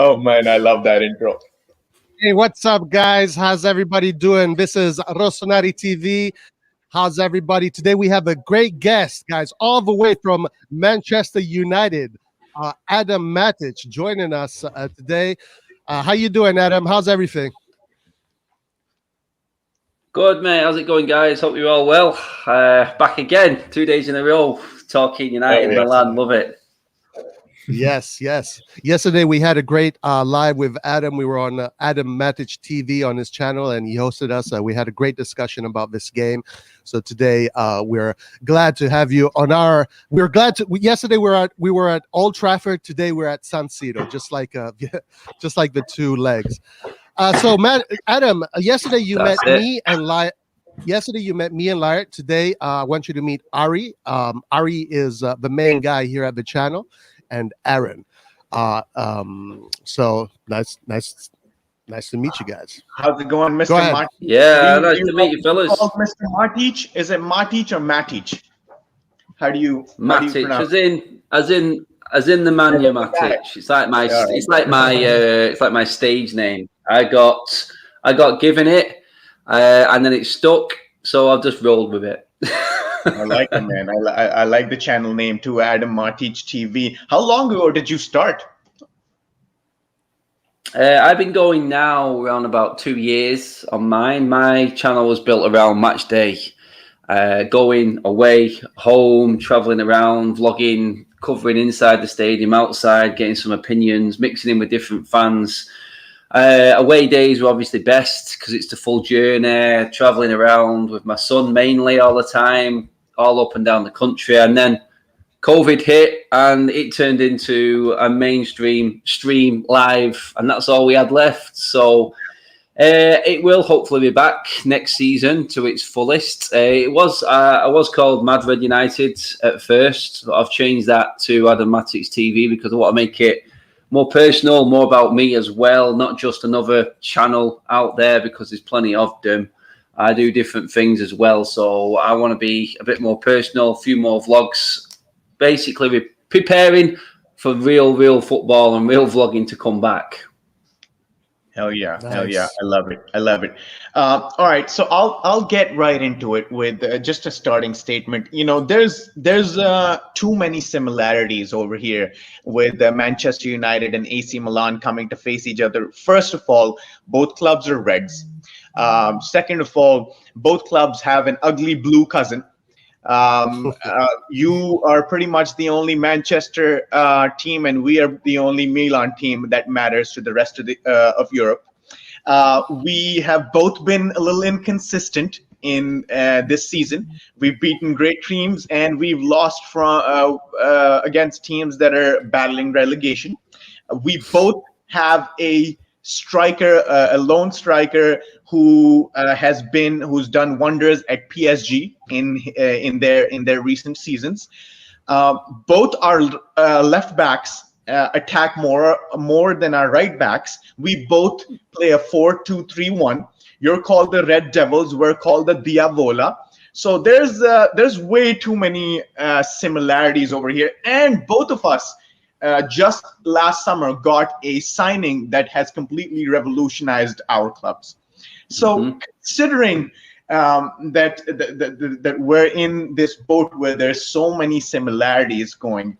Oh man, I love that intro. Hey, what's up, guys? How's everybody doing? This is RossonARI TV. How's everybody? Today we have a great guest, guys, all the way from Manchester United, Adam Matic, joining us today. How you doing, Adam? How's everything? Good, mate. How's it going, guys? Hope you're all well. Back again, 2 days in a row, talking United, Milan. Love it. Yes. Yesterday we had a great live with Adam. We were on Adam Matic TV on his channel, and he hosted us. We had a great discussion about this game. So today we're glad to have you on our. We're glad to. Yesterday we were at Old Trafford. Today we're at San Siro, just like the two legs. So Adam, yesterday you met me and Yesterday you met me and Lyre. Today I want you to meet Ari. Ari is the main guy here at the channel. And Aaron. So nice to meet you guys. How's it going, Mr. Matic? Yeah, nice to meet you, fellas. Mr. Matic? Is it Matic or Matic? How do you pronounce it? As in the man Matic. It's like my stage name. I got given it, and then it stuck, so I've just rolled with it. I like it, man. I like the channel name too, Adam Matic TV. How long ago did you start? I've been going now around about 2 years on mine. My channel was built around match day, going away, home, traveling around, vlogging, covering inside the stadium, outside, getting some opinions, mixing in with different fans. Away days were obviously best because it's the full journey, traveling around with my son mainly all the time, all up and down the country. And then COVID hit and it turned into a mainstream stream live, and that's all we had left. So it will hopefully be back next season to its fullest. I was called Madrid United at first, but I've changed that to Adam Matic TV because I want to make it more personal, more about me as well, not just another channel out there, because there's plenty of them. I do different things as well, so I want to be a bit more personal, a few more vlogs, basically preparing for real football and real vlogging to come back. Hell yeah. I love it. All right, so I'll get right into it with just a starting statement. You know, there's too many similarities over here with Manchester United and AC Milan coming to face each other. First of all, both clubs are Reds. Second of all, both clubs have an ugly blue cousin. You are pretty much the only Manchester team, and we are the only Milan team that matters to the rest of Europe. We have both been a little inconsistent in this season. We've beaten great teams, and we've lost from against teams that are battling relegation. We both have a striker, a lone striker who's done wonders at PSG in their recent seasons. Both our left backs attack more than our right backs. We both play a 4-2-3-1. You're called the Red Devils. We're called the Diavola. So there's way too many similarities over here, and both of us just last summer got a signing that has completely revolutionized our clubs. So considering that we're in this boat where there's so many similarities going,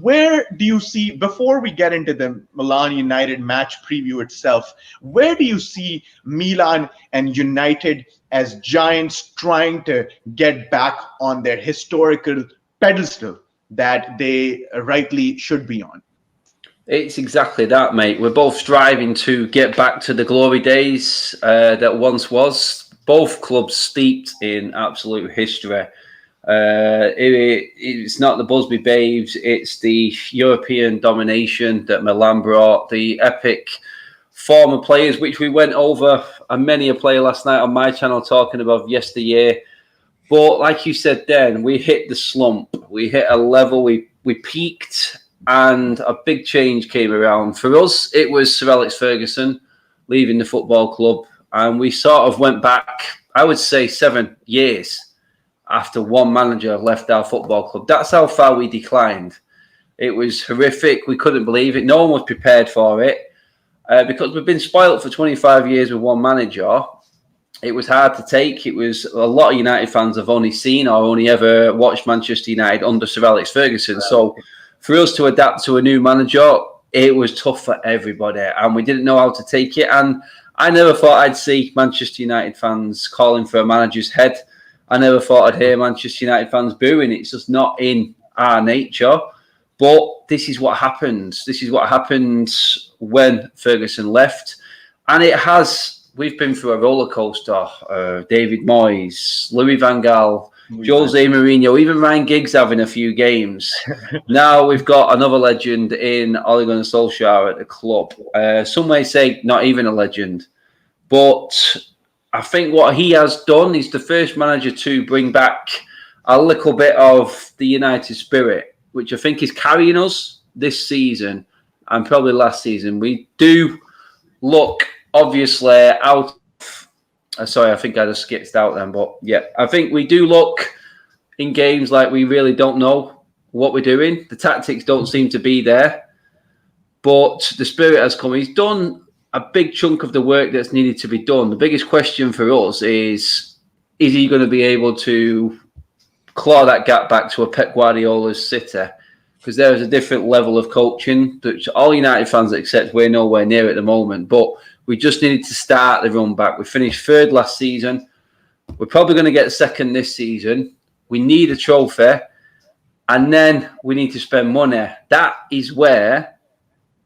where do you see, before we get into the Milan United match preview itself, where do you see Milan and United as giants trying to get back on their historical pedestal that they rightly should be on? It's exactly that, mate. We're both striving to get back to the glory days that once was. Both clubs steeped in absolute history. It's not the Busby Babes, it's the European domination that Milan brought, the epic former players, which we went over many a player last night on my channel talking about yesteryear. But like you said then, we hit the slump. We hit a level, we peaked, and a big change came around. For us, it was Sir Alex Ferguson leaving the football club, and we sort of went back, I would say, 7 years after one manager left our football club. That's how far we declined. It was horrific. We couldn't believe it. No one was prepared for it because we've been spoilt for 25 years with one manager. It was hard to take. It was a lot of United fans have only seen or only ever watched Manchester United under Sir Alex Ferguson. So for us to adapt to a new manager, it was tough for everybody, and we didn't know how to take it. And I never thought I'd see Manchester United fans calling for a manager's head. I never thought I'd hear Manchester United fans booing. It's just not in our nature. But this is what happened. This is what happened when Ferguson left. And it has, we've been through a roller coaster. David Moyes, Louis van Gaal, Jose Mourinho, even Ryan Giggs having a few games. Now we've got another legend in Ole Gunnar Solskjaer at the club. Some may say not even a legend. But I think what he has done is the first manager to bring back a little bit of the United spirit, which I think is carrying us this season and probably last season. We do look obviously out. Sorry, I think I just skipped out then. But yeah, I think we do look in games like we really don't know what we're doing. The tactics don't seem to be there. But the spirit has come. He's done a big chunk of the work that's needed to be done. The biggest question for us is he going to be able to claw that gap back to a Pep Guardiola's City? Because there is a different level of coaching that all United fans accept we're nowhere near at the moment. But we just needed to start the run back. We finished third last season. We're probably going to get second this season. We need a trophy. And then we need to spend money. That is where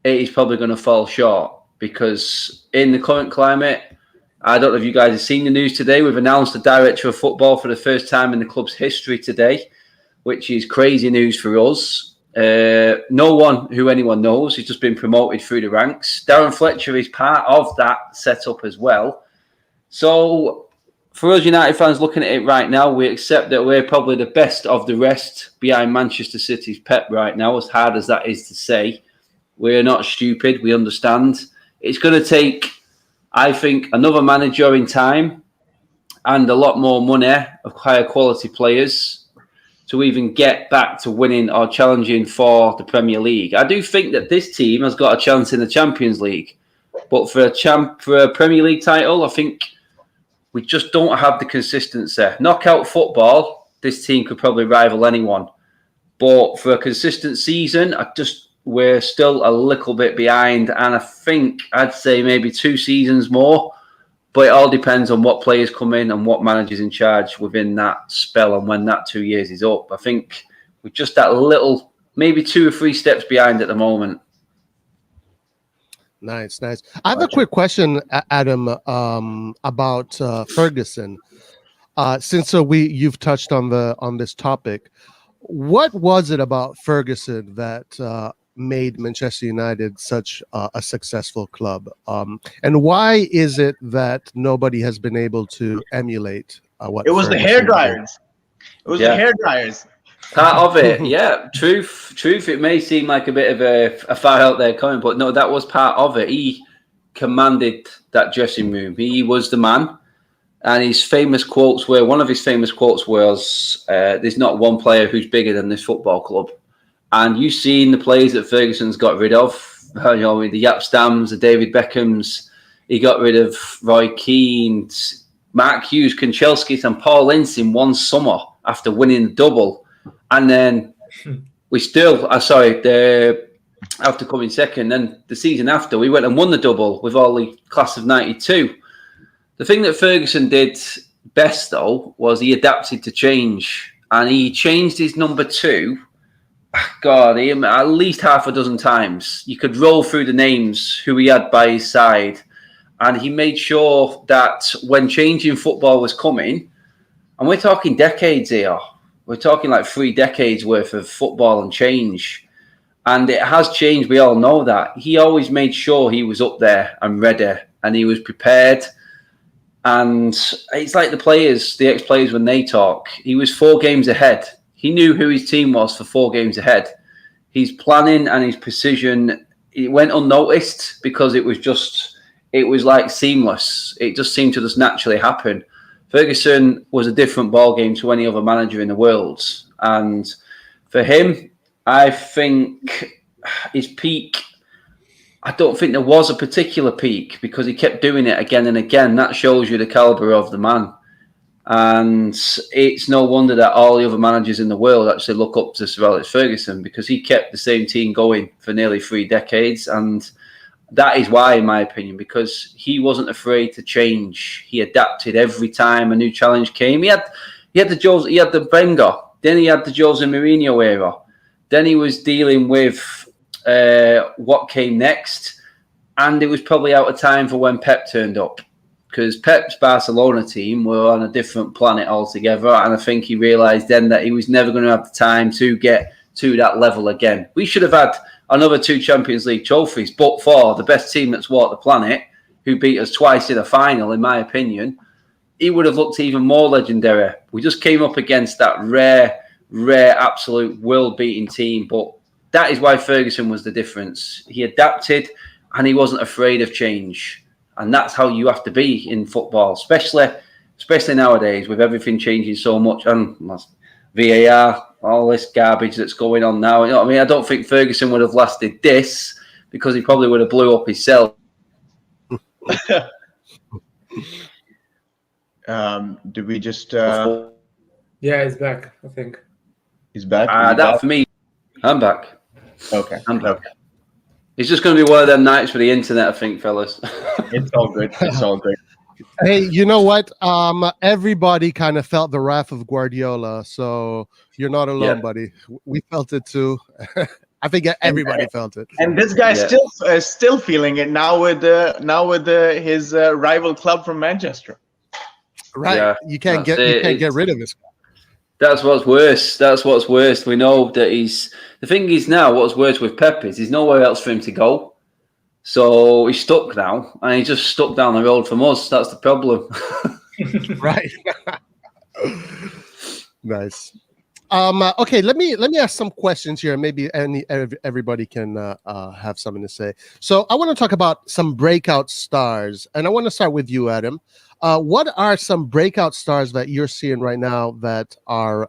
it is probably going to fall short. Because in the current climate, I don't know if you guys have seen the news today. We've announced the director of football for the first time in the club's history today, which is crazy news for us. No one who anyone knows. He's just been promoted through the ranks. Darren Fletcher is part of that setup as well. So for us United fans looking at it right now, we accept that we're probably the best of the rest behind Manchester City's Pep right now, as hard as that is to say. We're not stupid. We understand. It's going to take, I think, another manager in time and a lot more money of higher quality players to even get back to winning or challenging for the Premier League. I do think that this team has got a chance in the Champions League, but for a Premier League title, I think we just don't have the consistency. Knockout football, this team could probably rival anyone, but for a consistent season, we're still a little bit behind, and I think I'd say maybe 2 seasons more. But it all depends on what players come in and what manager's in charge within that spell and when that 2 years is up. I think we're just that little, maybe 2 or 3 steps behind at the moment. Nice. I have a quick question, Adam, about Ferguson. Since you've touched on this topic, what was it about Ferguson that made Manchester United such a successful club, and why is it that nobody has been able to emulate what it was Ferguson the hair dryers did? It was the hair dryers. Part of it, yeah. Truth. It may seem like a bit of a far out there comment, but no, that was part of it. He commanded that dressing room. He was the man, and one of his famous quotes was, "There's not one player who's bigger than this football club." And you've seen the players that Ferguson's got rid of, the Jaap Stams, the David Beckhams. He got rid of Roy Keane, Mark Hughes, Konchesky, and Paul Ince in one summer after winning the double. And then after coming second, then the season after, we went and won the double with all the class of 92. The thing that Ferguson did best, though, was he adapted to change. And he changed his number 2. God, at least half a dozen times. You could roll through the names who he had by his side. And he made sure that when changing football was coming, and we're talking decades here, we're talking like 3 decades worth of football and change. And it has changed, we all know that. He always made sure he was up there and ready, and he was prepared. And it's like the ex-players when they talk, he was 4 games ahead. He knew who his team was for 4 games ahead. His planning and his precision, it went unnoticed because it was like seamless. It just seemed to just naturally happen. Ferguson was a different ballgame to any other manager in the world. And for him, I think his peak, I don't think there was a particular peak because he kept doing it again and again. That shows you the caliber of the man. And it's no wonder that all the other managers in the world actually look up to Sir Alex Ferguson, because he kept the same team going for nearly 3 decades. And that is why, in my opinion, because he wasn't afraid to change. He adapted every time a new challenge came. He had the Wenger, then he had the Jose Mourinho era. Then he was dealing with what came next, and it was probably out of time for when Pep turned up, because Pep's Barcelona team were on a different planet altogether, and I think he realised then that he was never going to have the time to get to that level again. We should have had another 2 Champions League trophies, but for the best team that's walked the planet, who beat us twice in a final, in my opinion, he would have looked even more legendary. We just came up against that rare, absolute world-beating team, but that is why Ferguson was the difference. He adapted, and he wasn't afraid of change. And that's how you have to be in football, especially nowadays with everything changing so much, and VAR, all this garbage that's going on now. You know what I mean? I don't think Ferguson would have lasted this, because he probably would have blew up himself. Did we just... Yeah, he's back, I think. He's back? That for me, I'm back. Okay. I'm back. Okay. It's just going to be one of them nights for the internet, I think, fellas. It's all good. It's all good. Hey, you know what? Everybody kind of felt the wrath of Guardiola, so you're not alone, buddy. We felt it too. I think everybody felt it. And this guy still feeling it now with his rival club from Manchester. Right. Yeah, you can't get rid of this guy. That's what's worse. That's what's worse. We know that he's... The thing is now, what's worse with Pep is there's nowhere else for him to go. So he's stuck now, and he's just stuck down the road from us. That's the problem. Right. Nice. Okay, let me ask some questions here. Maybe everybody can have something to say. So I want to talk about some breakout stars, and I want to start with you, Adam. What are some breakout stars that you're seeing right now that are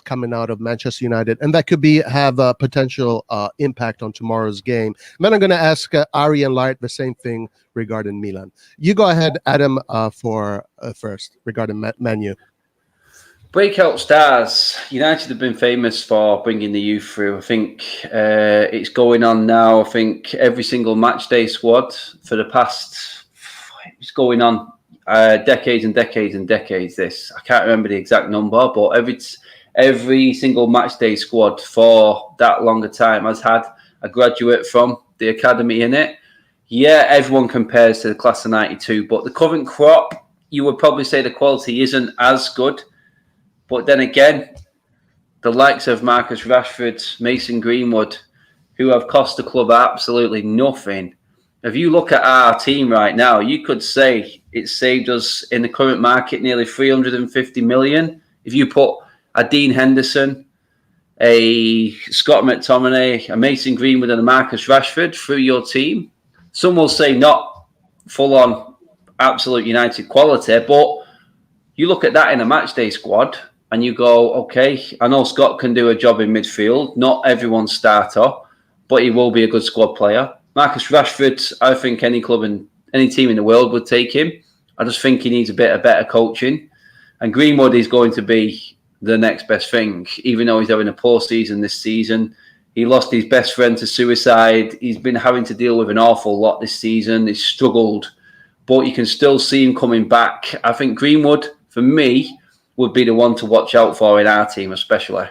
coming out of Manchester United and that could have a potential impact on tomorrow's game? And then I'm going to ask Ari and Lart the same thing regarding Milan. You go ahead, Adam, for first regarding Man U. Breakout stars. United have been famous for bringing the youth through. I think it's going on now. I think every single match day squad for the past, it's going on decades and decades and decades. This, I can't remember the exact number, but every single match day squad for that longer time has had a graduate from the academy in it. Yeah, everyone compares to the class of 92, but the current crop, you would probably say the quality isn't as good. But then again, the likes of Marcus Rashford, Mason Greenwood, who have cost the club absolutely nothing. If you look at our team right now, you could say it saved us in the current market nearly 350 million. If you put a Dean Henderson, a Scott McTominay, a Mason Greenwood and a Marcus Rashford through your team, some will say not full-on absolute United quality, but you look at that in a matchday squad and you go, okay, I know Scott can do a job in midfield. Not everyone's starter, but he will be a good squad player. Marcus Rashford, I think any club and any team in the world would take him. I just think he needs a bit of better coaching. And Greenwood is going to be the next best thing, even though he's having a poor season this season. He lost his best friend to suicide. He's been having to deal with an awful lot this season. He's struggled, but you can still see him coming back. I think Greenwood, for me, would be the one to watch out for in our team, especially.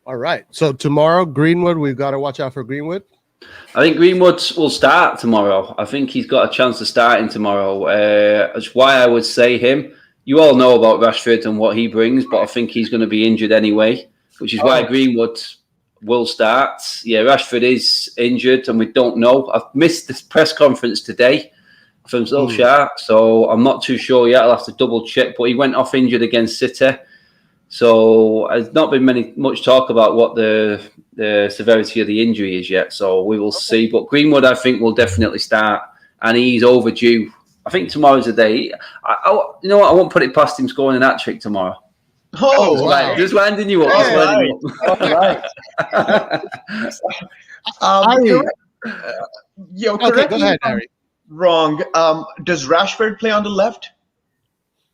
All right. So tomorrow, Greenwood, we've got to watch out for Greenwood. I think Greenwood will start tomorrow. I think he's got a chance to start in tomorrow. That's why I would say him. You all know about Rashford and what he brings, but I think he's going to be injured anyway, which is why Greenwood will start. Yeah, Rashford is injured, and we don't know. I've missed this press conference today from Solskjaer, so I'm not too sure yet. I'll have to double check, but he went off injured against City. So there's not been much talk about what the severity of the injury is yet. So we will see. But Greenwood, I think, will definitely start, and he's overdue. I think tomorrow's the day. You know what? I won't put it past him scoring an hat-trick tomorrow. Oh, right. wow. Just winding you up. All Just winding you all right. Ari. Okay, Correct go me ahead, if I'm Ari. wrong. Does Rashford play on the left?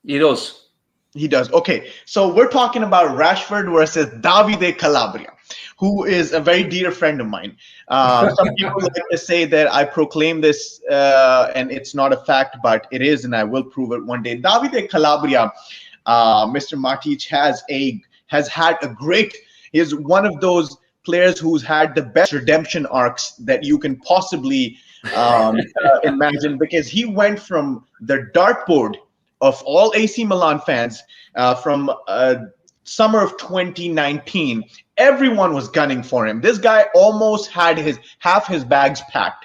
He does. He does. Okay, so we're talking about Rashford versus Davide Calabria, who is a very dear friend of mine. Some people like to say that I proclaim this, and it's not a fact, but it is, and I will prove it one day. Davide Calabria, Mr. Matic, has had a great. He is one of those players who's had the best redemption arcs that you can possibly imagine, because he went from the dartboard of all AC Milan fans from summer of 2019. Everyone was gunning for him. This guy almost had half his bags packed.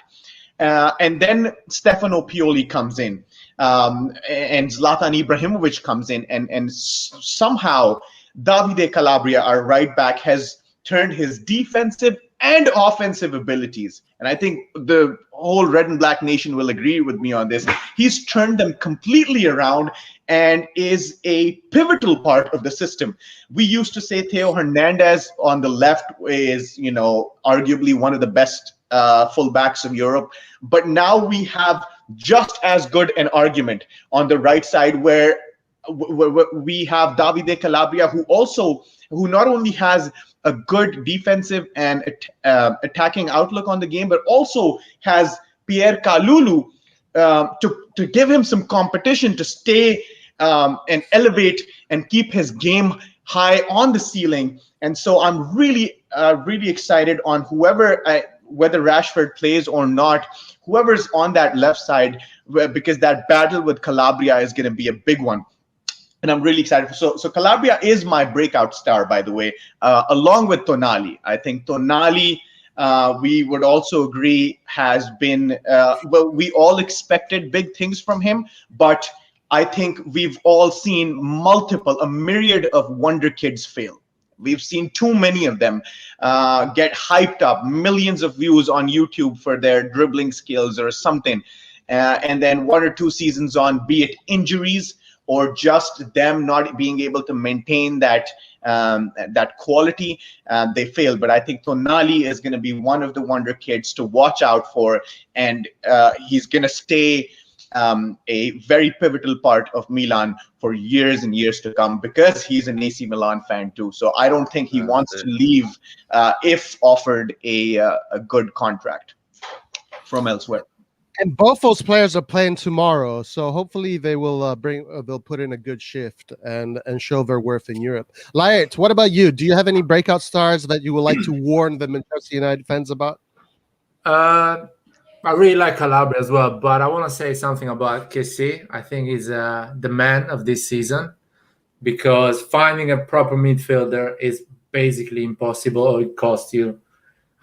And then Stefano Pioli comes in, and Zlatan Ibrahimovic comes in, and somehow Davide Calabria, our right back, has turned his defensive and offensive abilities, and I think the whole red and black nation will agree with me on this. He's turned them completely around and is a pivotal part of the system. We used to say Theo Hernandez on the left is, arguably one of the best fullbacks of Europe, but now we have just as good an argument on the right side, where we have Davide Calabria, who not only has a good defensive and attacking outlook on the game, but also has Pierre Kalulu to give him some competition to stay and elevate and keep his game high on the ceiling. And so I'm really excited on whether Rashford plays or not, whoever's on that left side, because that battle with Calabria is going to be a big one. And I'm really excited. So Calabria is my breakout star, by the way, along with Tonali. I think Tonali, we would also agree, has been, we all expected big things from him, but I think we've all seen a myriad of wonder kids fail. We've seen too many of them get hyped up, millions of views on YouTube for their dribbling skills or something. And then 1 or 2 seasons on, be it injuries or just them not being able to maintain that quality, they fail. But I think Tonali is going to be one of the wonder kids to watch out for, and he's going to stay a very pivotal part of Milan for years and years to come, because he's an AC Milan fan too. So I don't think he wants to leave if offered a good contract from elsewhere. And both those players are playing tomorrow, so hopefully they will they'll put in a good shift and show their worth in Europe. Laert, what about you? Do you have any breakout stars that you would like to warn the Manchester United fans about? I really like Calabria as well, but I want to say something about Kessie. I think he's the man of this season, because finding a proper midfielder is basically impossible, or it costs you,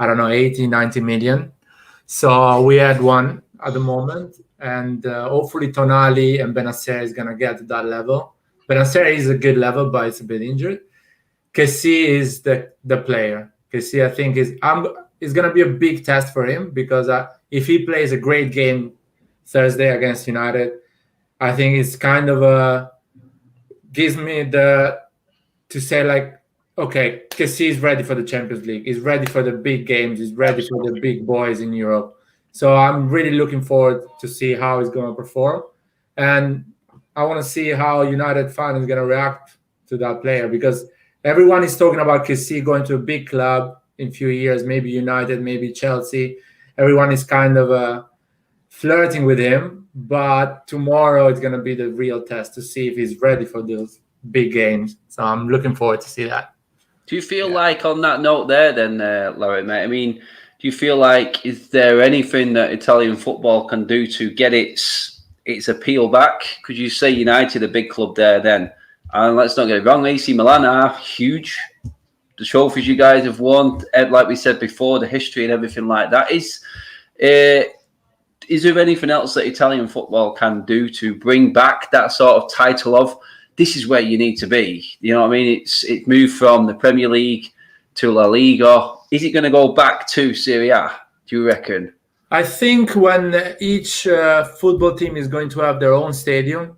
80, 90 million. So we had one at the moment, and hopefully Tonali and Benacer is going to get to that level. Benacer is a good level, but it's a bit injured. Kessie is the player. Kessie, I think, is going to be a big test for him, because if he plays a great game Thursday against United, I think it's kind of gives me to say, like, okay, Kessie is ready for the Champions League. He's ready for the big games. He's ready for the big boys in Europe. So I'm really looking forward to see how he's going to perform. And I want to see how United fans are going to react to that player, because everyone is talking about Kessie going to a big club in a few years, maybe United, maybe Chelsea. Everyone is kind of flirting with him. But tomorrow it's going to be the real test to see if he's ready for those big games. So I'm looking forward to see that. Do you feel like, on that note there then, Larry, mate, I mean, do you feel like, is there anything that Italian football can do to get its appeal back? Could you say United, a big club there then? And let's not get it wrong, AC Milan are huge. The trophies you guys have won, like we said before, the history and everything like that. Is there anything else that Italian football can do to bring back that sort of title of, this is where you need to be? You know what I mean? It moved from the Premier League to La Liga. Is it going to go back to Serie A, do you reckon? I think when each football team is going to have their own stadium,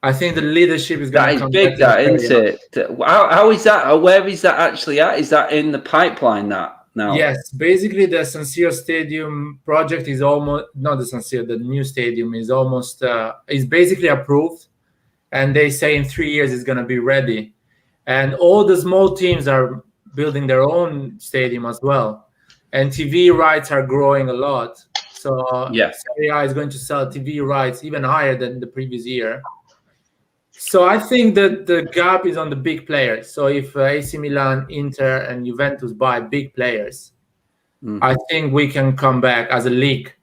I think the leadership is going That to is come big, back that, to the isn't Serie A. it? How is that? Where is that actually at? Is that in the pipeline that now? Yes, basically the San Siro Stadium project is almost, not the San Siro, the new stadium is almost, is basically approved. And they say in 3 years it's going to be ready. And all the small teams are building their own stadium as well. And TV rights are growing a lot. So Yeah. Serie A is going to sell TV rights even higher than the previous year. So I think that the gap is on the big players. So if AC Milan, Inter, and Juventus buy big players, I think we can come back as a league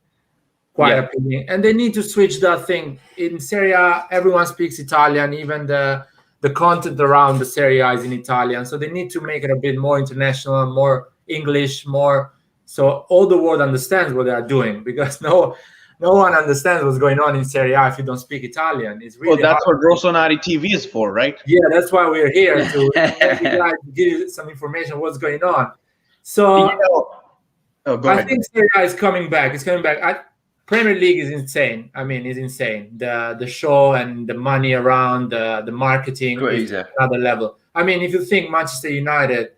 quite appealing. And they need to switch that thing. In Serie A, everyone speaks Italian. Even the content around the Serie A is in Italian. So they need to make it a bit more international, more English, more so all the world understands what they are doing, because no one understands what's going on in Serie A if you don't speak Italian. It's really Well, that's hard. what RossonARI TV is for, right? Yeah, that's why we're here to give you some information on what's going on. So Go I ahead. think Serie A is coming back. It's coming back. Premier League is insane. I mean, it's insane. The show and the money around the marketing is another level. I mean, if you think Manchester United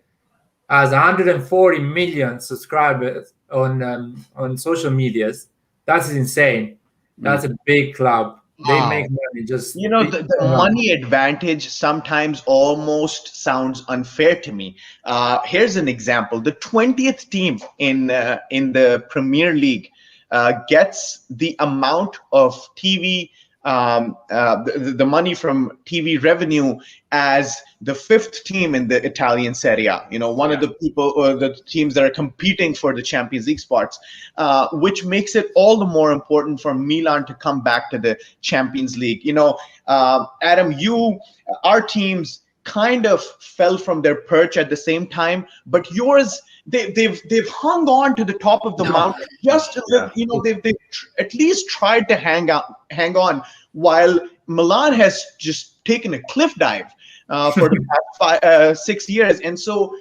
has 140 million subscribers on social medias, that's insane. That's a big club. They make money just. The money advantage sometimes almost sounds unfair to me. Here's an example: the 20th team in the Premier League gets the amount of TV, the money from TV revenue as the 5th team in the Italian Serie A. One of the the teams that are competing for the Champions League spots, which makes it all the more important for Milan to come back to the Champions League. Adam, our teams kind of fell from their perch at the same time, but yours, they've hung on to the top of the mountain just a little. They've at least tried to hang on, while Milan has just taken a cliff dive for the past 6 years. And so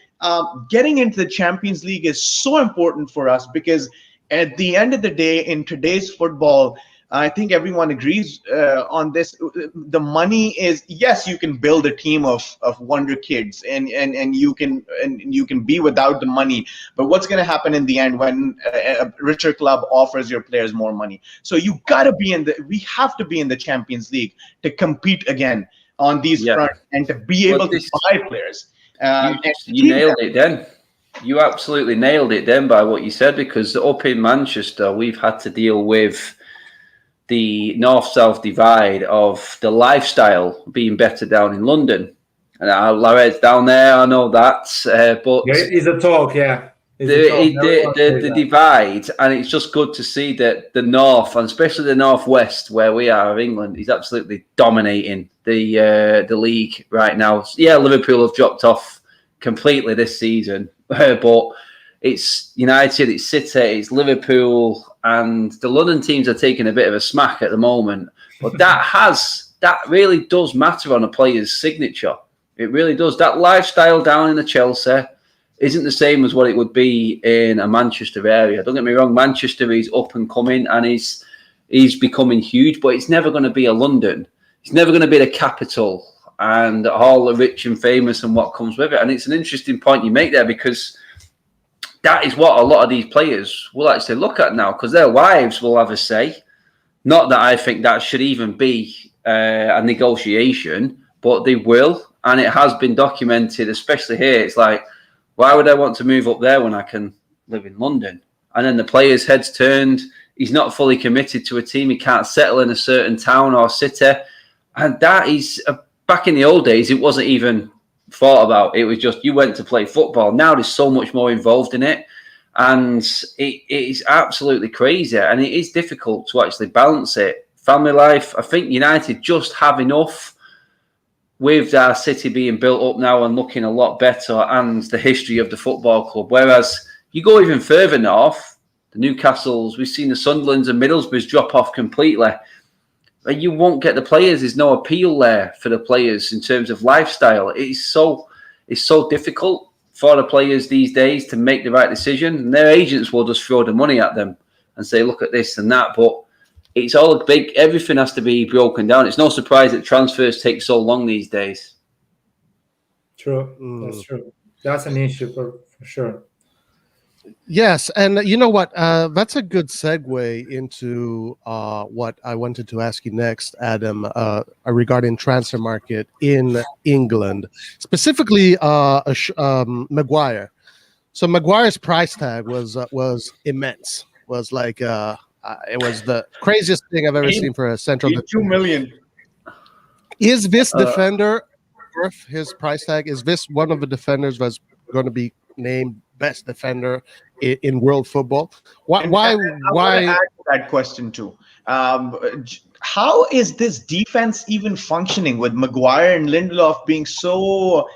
getting into the Champions League is so important for us, because at the end of the day, in today's football, I think everyone agrees on this. The money is, yes, you can build a team of wonder kids, and you can be without the money. But what's going to happen in the end when a richer club offers your players more money? So we have to be in the Champions League to compete again on these fronts and to be able to buy players. You nailed it then. You absolutely nailed it then by what you said, because up in Manchester, we've had to deal with the north-south divide of the lifestyle being better down in London. And Lared's down there, I know that. But it's a talk, the divide, and it's just good to see that the north, and especially the northwest, where we are of England, is absolutely dominating the league right now. Yeah, Liverpool have dropped off completely this season, but it's United, it's City, it's Liverpool, and the London teams are taking a bit of a smack at the moment. But that really does matter on a player's signature. It really does. That lifestyle down in the Chelsea isn't the same as what it would be in a Manchester area. Don't get me wrong, Manchester is up and coming and he's becoming huge, but it's never going to be a London. It's never going to be the capital and all the rich and famous and what comes with it. And it's an interesting point you make there, because that is what a lot of these players will actually look at now, because their wives will have a say. Not that I think that should even be a negotiation, but they will. And it has been documented, especially here. It's like, why would I want to move up there when I can live in London? And then the player's head's turned. He's not fully committed to a team. He can't settle in a certain town or city. And that is, back in the old days, it wasn't even thought about. It was just you went to play football. Now there's so much more involved in it, and it is absolutely crazy, and it is difficult to actually balance it. Family life, I think United just have enough with our city being built up now and looking a lot better, and the history of the football club. Whereas you go even further north, the Newcastles, we've seen the Sunderlands and Middlesbroughs drop off completely. You won't get the players. There's no appeal there for the players in terms of lifestyle. It's so difficult for the players these days to make the right decision. And their agents will just throw the money at them and say, look at this and that. But it's all big. Everything has to be broken down. It's no surprise that transfers take so long these days. True. That's true. That's an issue for sure. Yes, and you know what? That's a good segue into what I wanted to ask you next, Adam, regarding transfer market in England, specifically Maguire. So Maguire's price tag was immense. Was like it was the craziest thing I've ever seen for a central. 2 million. Is this defender worth his price tag? Is this one of the defenders that's going to be named best defender in world football? Why? I want to add to that question too. How is this defense even functioning with Maguire and Lindelof being so?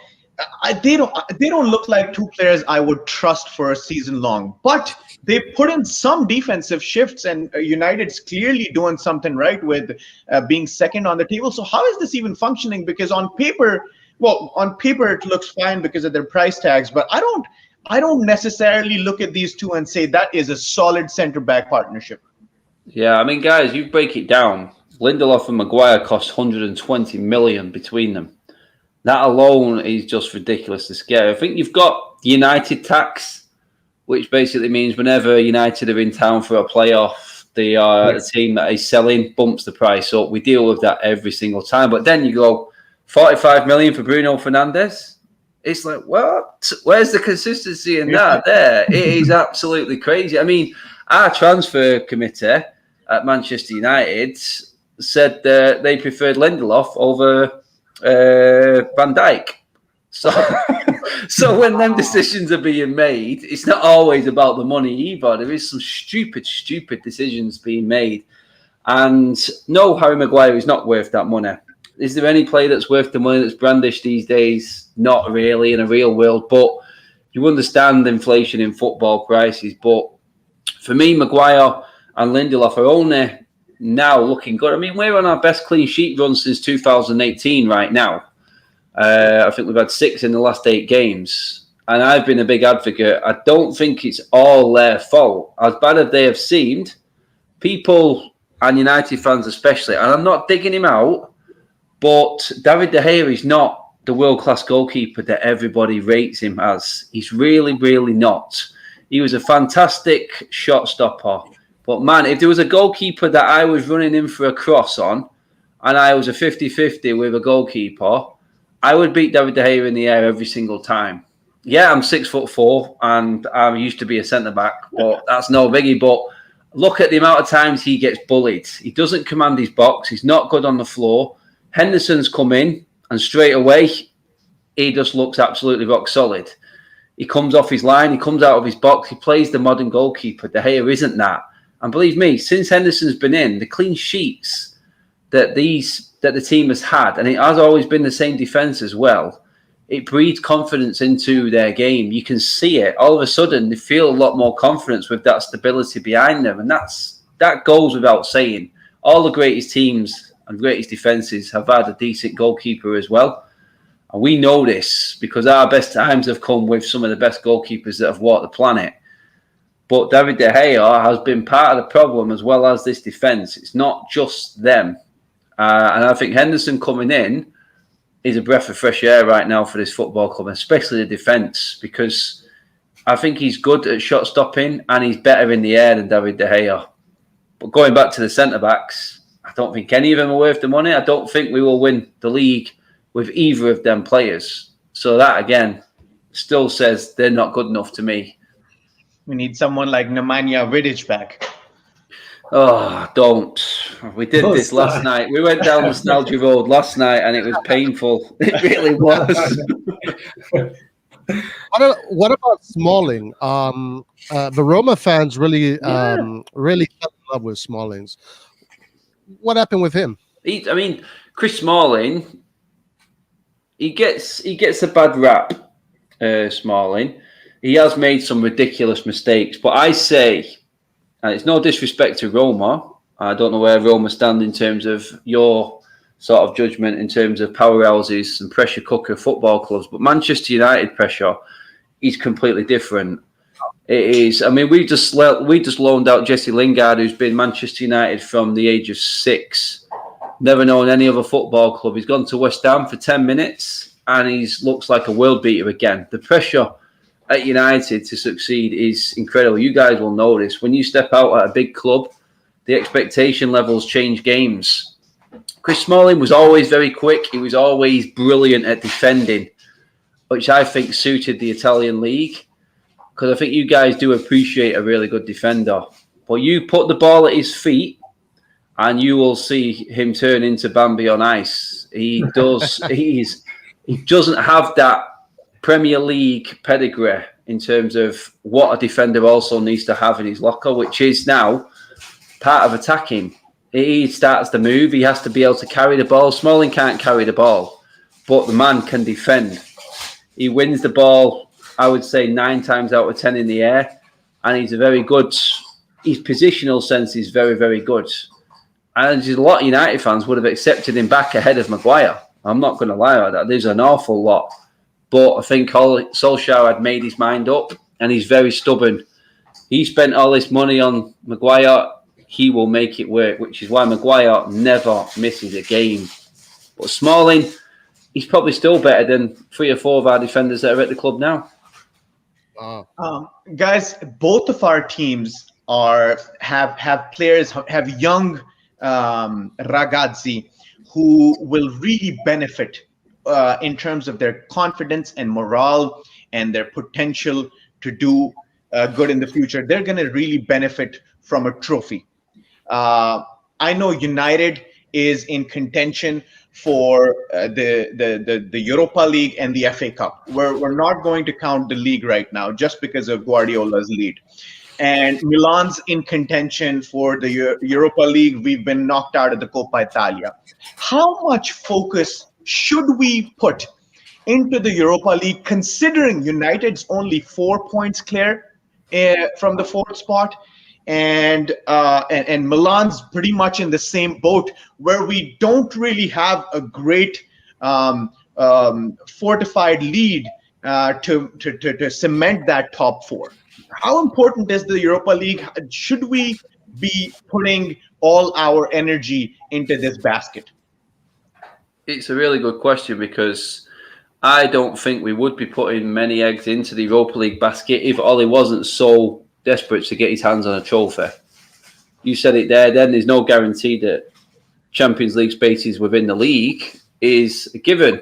They don't look like two players I would trust for a season long. But they put in some defensive shifts, and United's clearly doing something right with being second on the table. So how is this even functioning? Because on paper it looks fine because of their price tags, but I don't necessarily look at these two and say that is a solid centre-back partnership. Yeah, I mean, guys, you break it down. Lindelof and Maguire cost 120 million between them. That alone is just ridiculous to scare. I think you've got United tax, which basically means whenever United are in town for a playoff, the team that is selling bumps the price up. We deal with that every single time. But then you go 45 million for Bruno Fernandes. It's like, what? Where's the consistency in that? There, it is absolutely crazy. I mean, our transfer committee at Manchester United said they preferred Lindelof over Van Dijk. So when them decisions are being made, it's not always about the money either. There is some stupid decisions being made. And no, Harry Maguire is not worth that money. Is there any player that's worth the money that's brandished these days? Not really in a real world, but you understand inflation in football prices. But for me, Maguire and Lindelof are only now looking good. I mean, we're on our best clean sheet run since 2018 right now. I think we've had 6 in the last 8 games. And I've been a big advocate. I don't think it's all their fault. As bad as they have seemed, people and United fans especially, and I'm not digging him out, but David De Gea is not the world-class goalkeeper that everybody rates him as. He's really, really not. He was a fantastic shot stopper. But, man, if there was a goalkeeper that I was running in for a cross on and I was a 50-50 with a goalkeeper, I would beat David De Gea in the air every single time. Yeah, I'm 6'4", and I used to be a centre-back, but that's no biggie. But look at the amount of times he gets bullied. He doesn't command his box. He's not good on the floor. Henderson's come in, and straight away, he just looks absolutely rock solid. He comes off his line. He comes out of his box. He plays the modern goalkeeper. De Gea isn't that. And believe me, since Henderson's been in, the clean sheets that the team has had, and it has always been the same defence as well, it breeds confidence into their game. You can see it. All of a sudden, they feel a lot more confidence with that stability behind them. And that goes without saying. All the greatest teams and greatest defences have had a decent goalkeeper as well. And we know this because our best times have come with some of the best goalkeepers that have walked the planet. But David De Gea has been part of the problem as well as this defence. It's not just them. And I think Henderson coming in is a breath of fresh air right now for this football club, especially the defence, because I think he's good at shot stopping and he's better in the air than David De Gea. But going back to the centre-backs, I don't think any of them are worth the money. I don't think we will win the league with either of them players. So that, again, still says they're not good enough to me. We need someone like Nemanja Vidic back. Oh, don't. We did this last night. We went down Nostalgia Road last night and it was painful. It really was. What about Smalling? The Roma fans really fell in love with Smallings. What happened with him? Chris Smalling, he gets a bad rap, Smalling. He has made some ridiculous mistakes, but I say, and it's no disrespect to Roma, I don't know where Roma stand in terms of your sort of judgment in terms of powerhouses and pressure cooker football clubs, but Manchester United pressure is completely different. It is. I mean, we just loaned out Jesse Lingard, who's been Manchester United from the age of 6. Never known any other football club. He's gone to West Ham for 10 minutes and he looks like a world beater again. The pressure at United to succeed is incredible. You guys will know this. When you step out at a big club, the expectation levels change games. Chris Smalling was always very quick. He was always brilliant at defending, which I think suited the Italian league. Because I think you guys do appreciate a really good defender. But you put the ball at his feet and you will see him turn into Bambi on ice. He does. He doesn't have that Premier League pedigree in terms of what a defender also needs to have in his locker, which is now part of attacking. He starts the move. He has to be able to carry the ball. Smalling can't carry the ball, but the man can defend. He wins the ball, I would say 9 times out of 10 in the air, and he's a very good. His positional sense is very, very good. And a lot of United fans would have accepted him back ahead of Maguire. I'm not going to lie about that. There's an awful lot. But I think Solskjaer had made his mind up, and he's very stubborn. He spent all this money on Maguire. He will make it work, which is why Maguire never misses a game. But Smalling, he's probably still better than 3 or 4 of our defenders that are at the club now. Guys, both of our teams have players, have young ragazzi who will really benefit in terms of their confidence and morale and their potential to do good in the future. They're going to really benefit from a trophy. I know United is in contention for the Europa League and the FA Cup. We're not going to count the league right now just because of Guardiola's lead. And Milan's in contention for the Europa League. We've been knocked out of the Coppa Italia. How much focus should we put into the Europa League, considering United's only 4 points clear from the 4th spot, and Milan's pretty much in the same boat, where we don't really have a great fortified lead to cement that top 4. How important is the Europa League? Should we be putting all our energy into this basket? It's a really good question, because I don't think we would be putting many eggs into the Europa League basket if Ollie wasn't so desperate to get his hands on a trophy. You said it there then. There's no guarantee that Champions League spaces within the league is a given.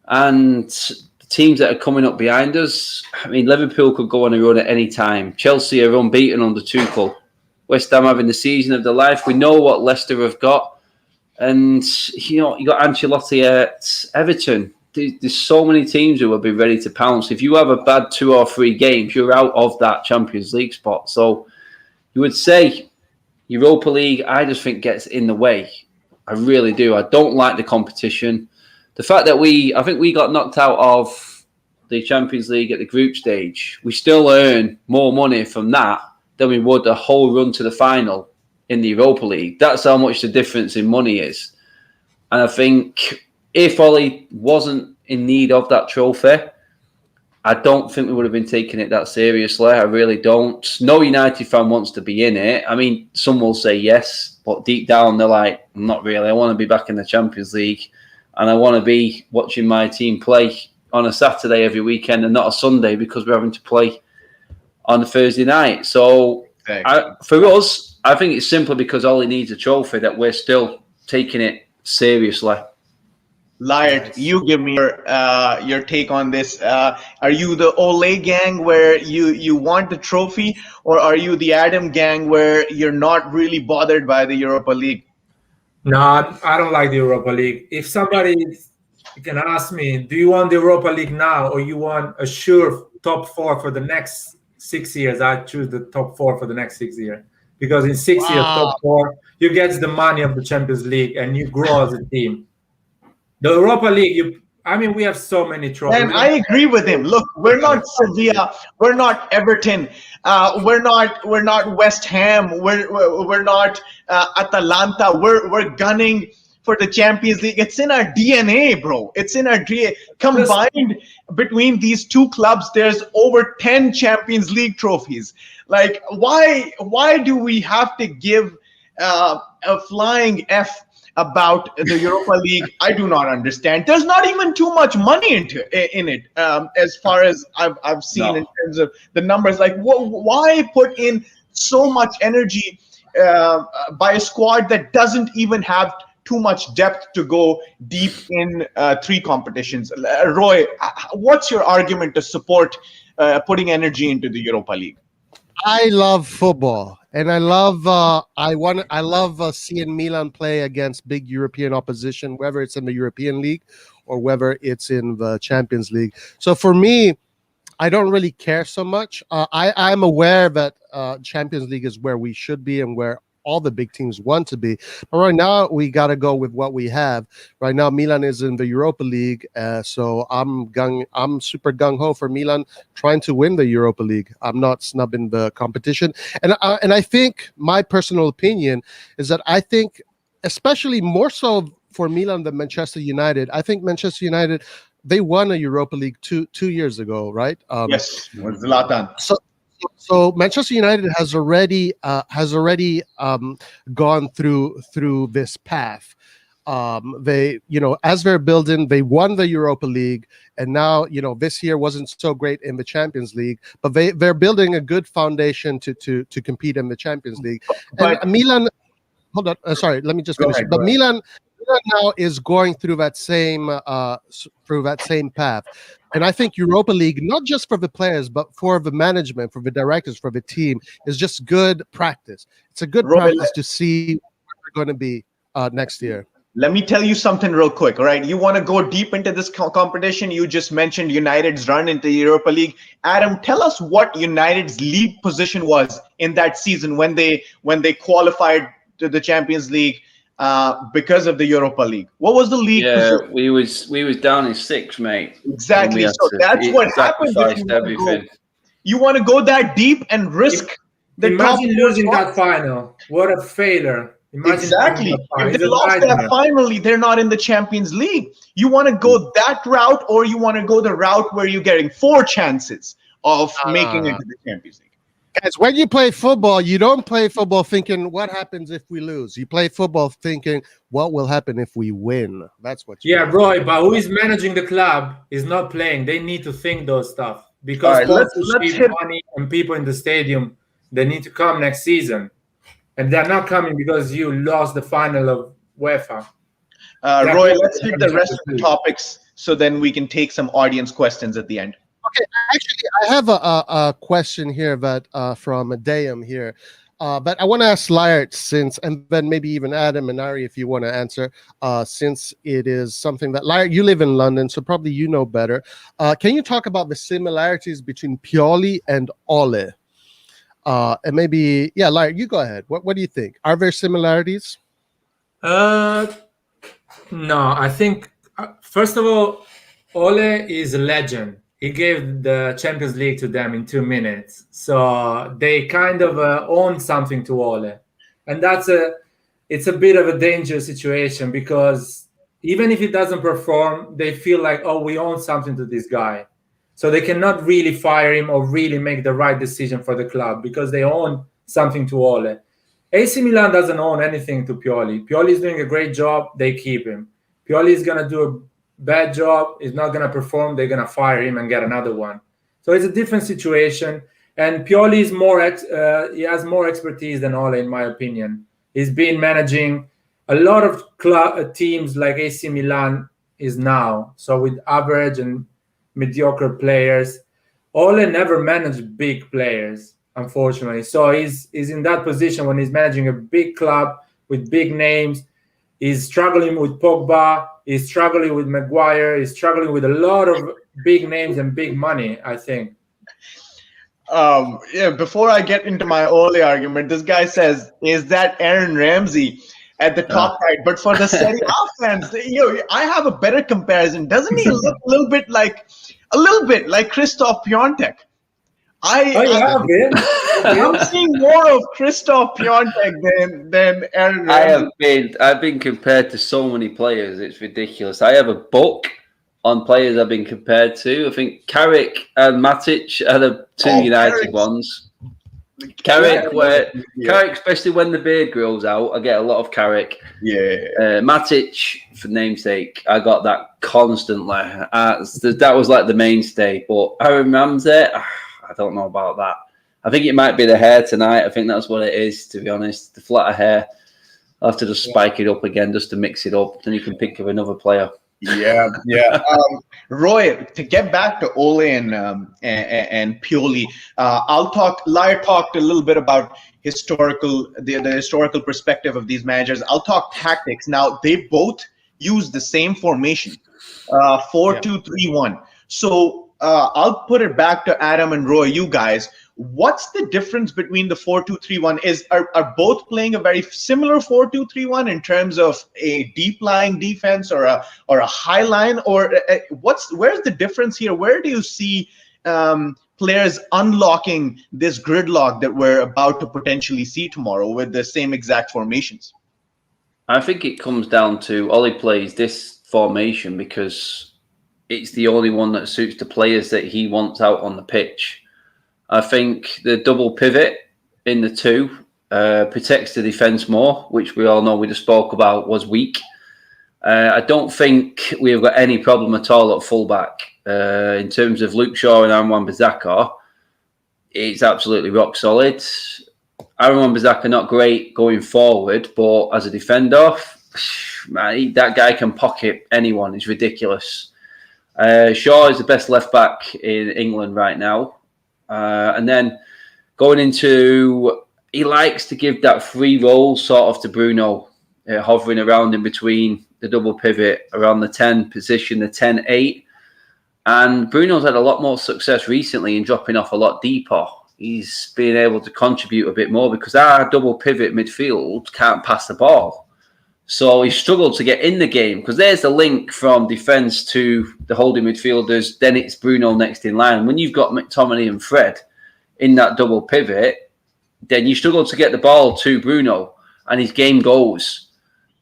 And the teams that are coming up behind us, I mean, Liverpool could go on a run at any time. Chelsea are unbeaten under Tuchel. West Ham having the season of their life. We know what Leicester have got. And, you got Ancelotti at Everton. There's so many teams who will be ready to pounce. If you have a bad 2 or 3 games, you're out of that Champions League spot. So you would say Europa League, I just think, gets in the way. I really do. I don't like the competition. The fact that I think we got knocked out of the Champions League at the group stage, we still earn more money from that than we would a whole run to the final in the Europa League. That's how much the difference in money is. And I think if Ollie wasn't in need of that trophy, I don't think we would have been taking it that seriously. I really don't. No United fan wants to be in it. I mean, some will say yes, but deep down they're like, not really. I want to be back in the Champions League, and I want to be watching my team play on a Saturday every weekend and not a Sunday, because we're having to play on a Thursday night. So for us, I think it's simply because Ollie needs a trophy that we're still taking it seriously. Layard, you give me your take on this. Are you the Ole gang where you want the trophy, or are you the Adam gang where you're not really bothered by the Europa League? No, I don't like the Europa League. If somebody can ask me, do you want the Europa League now, or you want a sure top 4 for the next 6 years? I choose the top 4 for the next 6 years. Because in 6 years, top 4, you get the money of the Champions League and you grow as a team. The Europa League, we have so many trophies. And I agree with him. Look, we're not Sevilla, we're not Everton, we're not West Ham, we're not Atalanta. We're gunning for the Champions League. It's in our DNA, bro. It's in our DNA. Combined between these two clubs, there's over 10 Champions League trophies. Like, why do we have to give a flying F about the Europa League? I do not understand. There's not even too much money in it, as far as I've seen in terms of the numbers. Like, why put in so much energy by a squad that doesn't even have too much depth to go deep in three competitions? Roy, what's your argument to support putting energy into the Europa League? I love football, and I love seeing Milan play against big European opposition, whether it's in the European League or whether it's in the Champions League. So for me, I don't really care so much. I'm aware that Champions League is where we should be and where all the big teams want to be. But right now, we got to go with what we have. Right now, Milan is in the Europa League, so I'm super gung-ho for Milan trying to win the Europa League. I'm not snubbing the competition. And I think my personal opinion is that I think, especially more so for Milan than Manchester United, I think Manchester United, they won a Europa League two years ago, right? Yes, with Zlatan. So Manchester United has already gone through this path. They, as they're building, they won the Europa League, and now, this year wasn't so great in the Champions League, but they're building a good foundation to compete in the Champions League. And Milan, hold on, sorry, let me just finish. But Milan now is going through that same path. And I think Europa League, not just for the players, but for the management, for the directors, for the team, is just good practice. It's a good practice to see where we're going to be next year. Let me tell you something real quick, all right? You want to go deep into this competition? You just mentioned United's run into the Europa League. Adam, tell us what United's league position was in that season when they qualified to the Champions League because of the Europa League. What was the league? Yeah, we was down in 6th, mate. Exactly. So that's what happens if you want to go that deep and risk the top. Imagine losing that final. What a failure. Exactly. If they lost that finally, they're not in the Champions League. You want to go that route, or you want to go the route where you're getting 4 chances of making it to the Champions League. Guys, when you play football, you don't play football thinking, what happens if we lose? You play football thinking, what will happen if we win? That's what you do. Roy, but who is managing the club is not playing. They need to think those stuff. Because money and people in the stadium, they need to come next season. And they're not coming because you lost the final of UEFA. Roy, let's hit the rest of the topics so then we can take some audience questions at the end. Okay, actually, I have a question here that from Dayam here, but I want to ask Laird and then maybe even Adam and Ari if you want to answer, since it is something that Laird, you live in London, so probably you know better. Can you talk about the similarities between Pioli and Ole? And maybe, Laird, you go ahead. What do you think? Are there similarities? No, I think first of all, Ole is a legend. He gave the Champions League to them in 2 minutes. So they kind of own something to Ole. And it's a bit of a dangerous situation because even if he doesn't perform, they feel like, oh, we own something to this guy. So they cannot really fire him or really make the right decision for the club because they own something to Ole. AC Milan doesn't own anything to Pioli. Pioli is doing a great job. They keep him. Pioli is going to do a bad job, is not going to perform, they're going to fire him and get another one. So it's a different situation. And Pioli is he has more expertise than Ole, in my opinion. He's been managing a lot of teams like AC Milan is now. So with average and mediocre players. Ole never managed big players, unfortunately. So he's in that position when he's managing a big club with big names. He's struggling with Pogba. He's struggling with Maguire. He's struggling with a lot of big names and big money, I think. Before I get into my Ole argument, this guy says, is that Aaron Ramsey at the top right? But for the Serie A fans, I have a better comparison. Doesn't he look a little bit like Christoph Piontek? I have been. I'm seeing more of Christoph Piontek than Aaron Ramsey. I've been compared to so many players. It's ridiculous. I have a book on players I've been compared to. I think Carrick and Matic are the two United ones. Carrick, Carrick, especially when the beard grows out, I get a lot of Carrick. Matic, for namesake, I got that constantly. That was like the mainstay. But Aaron Ramsey, I don't know about that. I think it might be the hair tonight. I think that's what it is, to be honest. The flatter hair. I'll have to just spike it up again just to mix it up. Then you can think of another player. Yeah. Roy, to get back to Ole and Pioli, Lair talked a little bit about the historical perspective of these managers. I'll talk tactics. Now, they both use the same formation, 4-2-3-1. So I'll put it back to Adam and Roy, you guys. What's the difference between the 4-2-3-1? Are both playing a very similar 4-2-3-1 in terms of a deep lying defense or a high line, or where's the difference here? Where do you see players unlocking this gridlock that we're about to potentially see tomorrow with the same exact formations? I think it comes down to Ollie plays this formation because it's the only one that suits the players that he wants out on the pitch. I think the double pivot in the two protects the defence more, which we all know we just spoke about was weak. I don't think we've got any problem at all at fullback. In terms of Luke Shaw and Aaron Wan-Bissaka, it's absolutely rock solid. Aaron Wan-Bissaka not great going forward, but as a defender, man, that guy can pocket anyone. It's ridiculous. Shaw is the best left back in England right now. And then going into, he likes to give that free roll sort of to Bruno, hovering around in between the double pivot around the 10 position, the 10-8. And Bruno's had a lot more success recently in dropping off a lot deeper. He's been able to contribute a bit more because our double pivot midfield can't pass the ball. So he struggled to get in the game because there's the link from defence to the holding midfielders. Then it's Bruno next in line. When you've got McTominay and Fred in that double pivot, then you struggle to get the ball to Bruno and his game goes.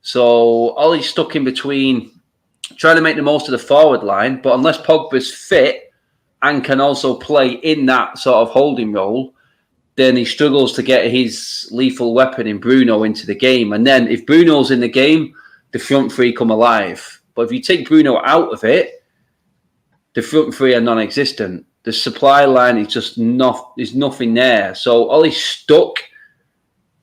So Ollie's stuck in between trying to make the most of the forward line. But unless Pogba's fit and can also play in that sort of holding role, then he struggles to get his lethal weapon in Bruno into the game. And then if Bruno's in the game, the front three come alive. But if you take Bruno out of it, the front three are non-existent. The supply line is just there's nothing there. So Ollie's stuck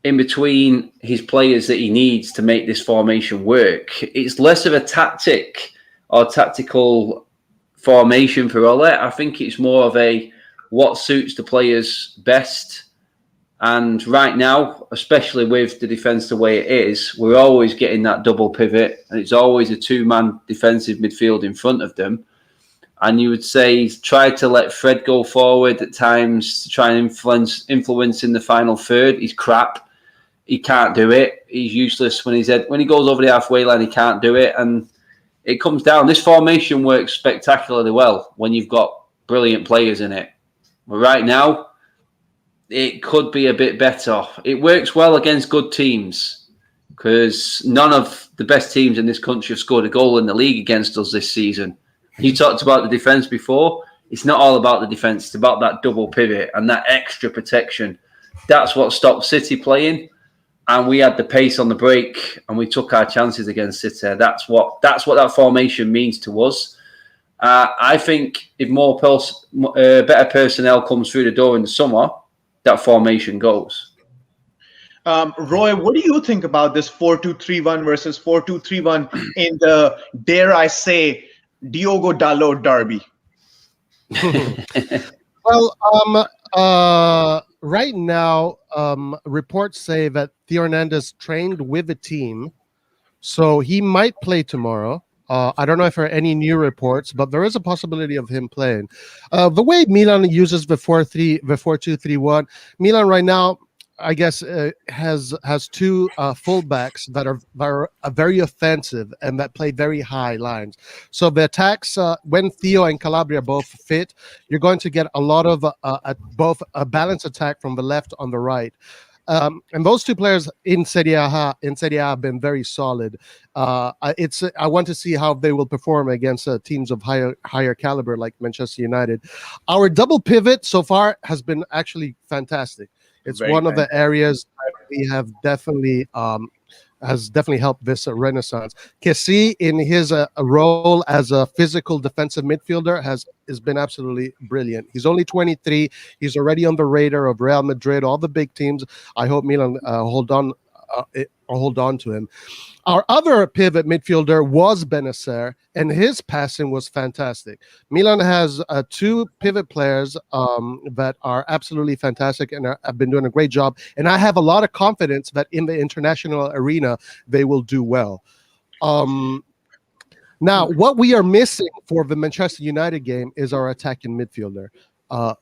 in between his players that he needs to make this formation work. It's less of a tactic or tactical formation for Ollie. I think it's more of a what suits the players best. And right now, especially with the defence the way it is, we're always getting that double pivot, and it's always a two-man defensive midfield in front of them. And you would say he's tried to let Fred go forward at times to try and influence in the final third. He's crap. He can't do it. He's useless when he goes over the halfway line. He can't do it, and it comes down. This formation works spectacularly well when you've got brilliant players in it. But right now, it could be a bit better. It works well against good teams because none of the best teams in this country have scored a goal in the league against us this season. You talked about the defence before. It's not all about the defence. It's about that double pivot and that extra protection. That's what stopped City playing. And we had the pace on the break and we took our chances against City. That's what that formation means to us. I think if better personnel comes through the door in the summer, that formation goes. Roy, what do you think about this 4-2-3-1 versus 4-2-3-1 in the, dare I say, Diogo Dalot derby? Well, right now, reports say that Theo Hernandez trained with the team, so he might play tomorrow. I don't know if there are any new reports, but there is a possibility of him playing. The way Milan uses the 4-2-3-1, Milan right now, I guess, has two fullbacks that are very offensive and that play very high lines. So the attacks, when Theo and Calabria both fit, you're going to get a lot of both a balanced attack from the left on the right. And those two players in Serie A have been very solid. I want to see how they will perform against teams of higher caliber like Manchester United. Our double pivot so far has been actually fantastic. It's Very one of the fantastic. areas that we have definitely has definitely helped this renaissance. Kessie, in his role as a physical defensive midfielder, has been absolutely brilliant. He's only 23. He's already on the radar of Real Madrid, all the big teams. I hope Milan hold on to him. Our other pivot midfielder was Benacer, and his passing was fantastic. Milan has two pivot players that are absolutely fantastic and have been doing a great job. And I have a lot of confidence that in the international arena, they will do well. Now, what we are missing for the Manchester United game is our attacking midfielder.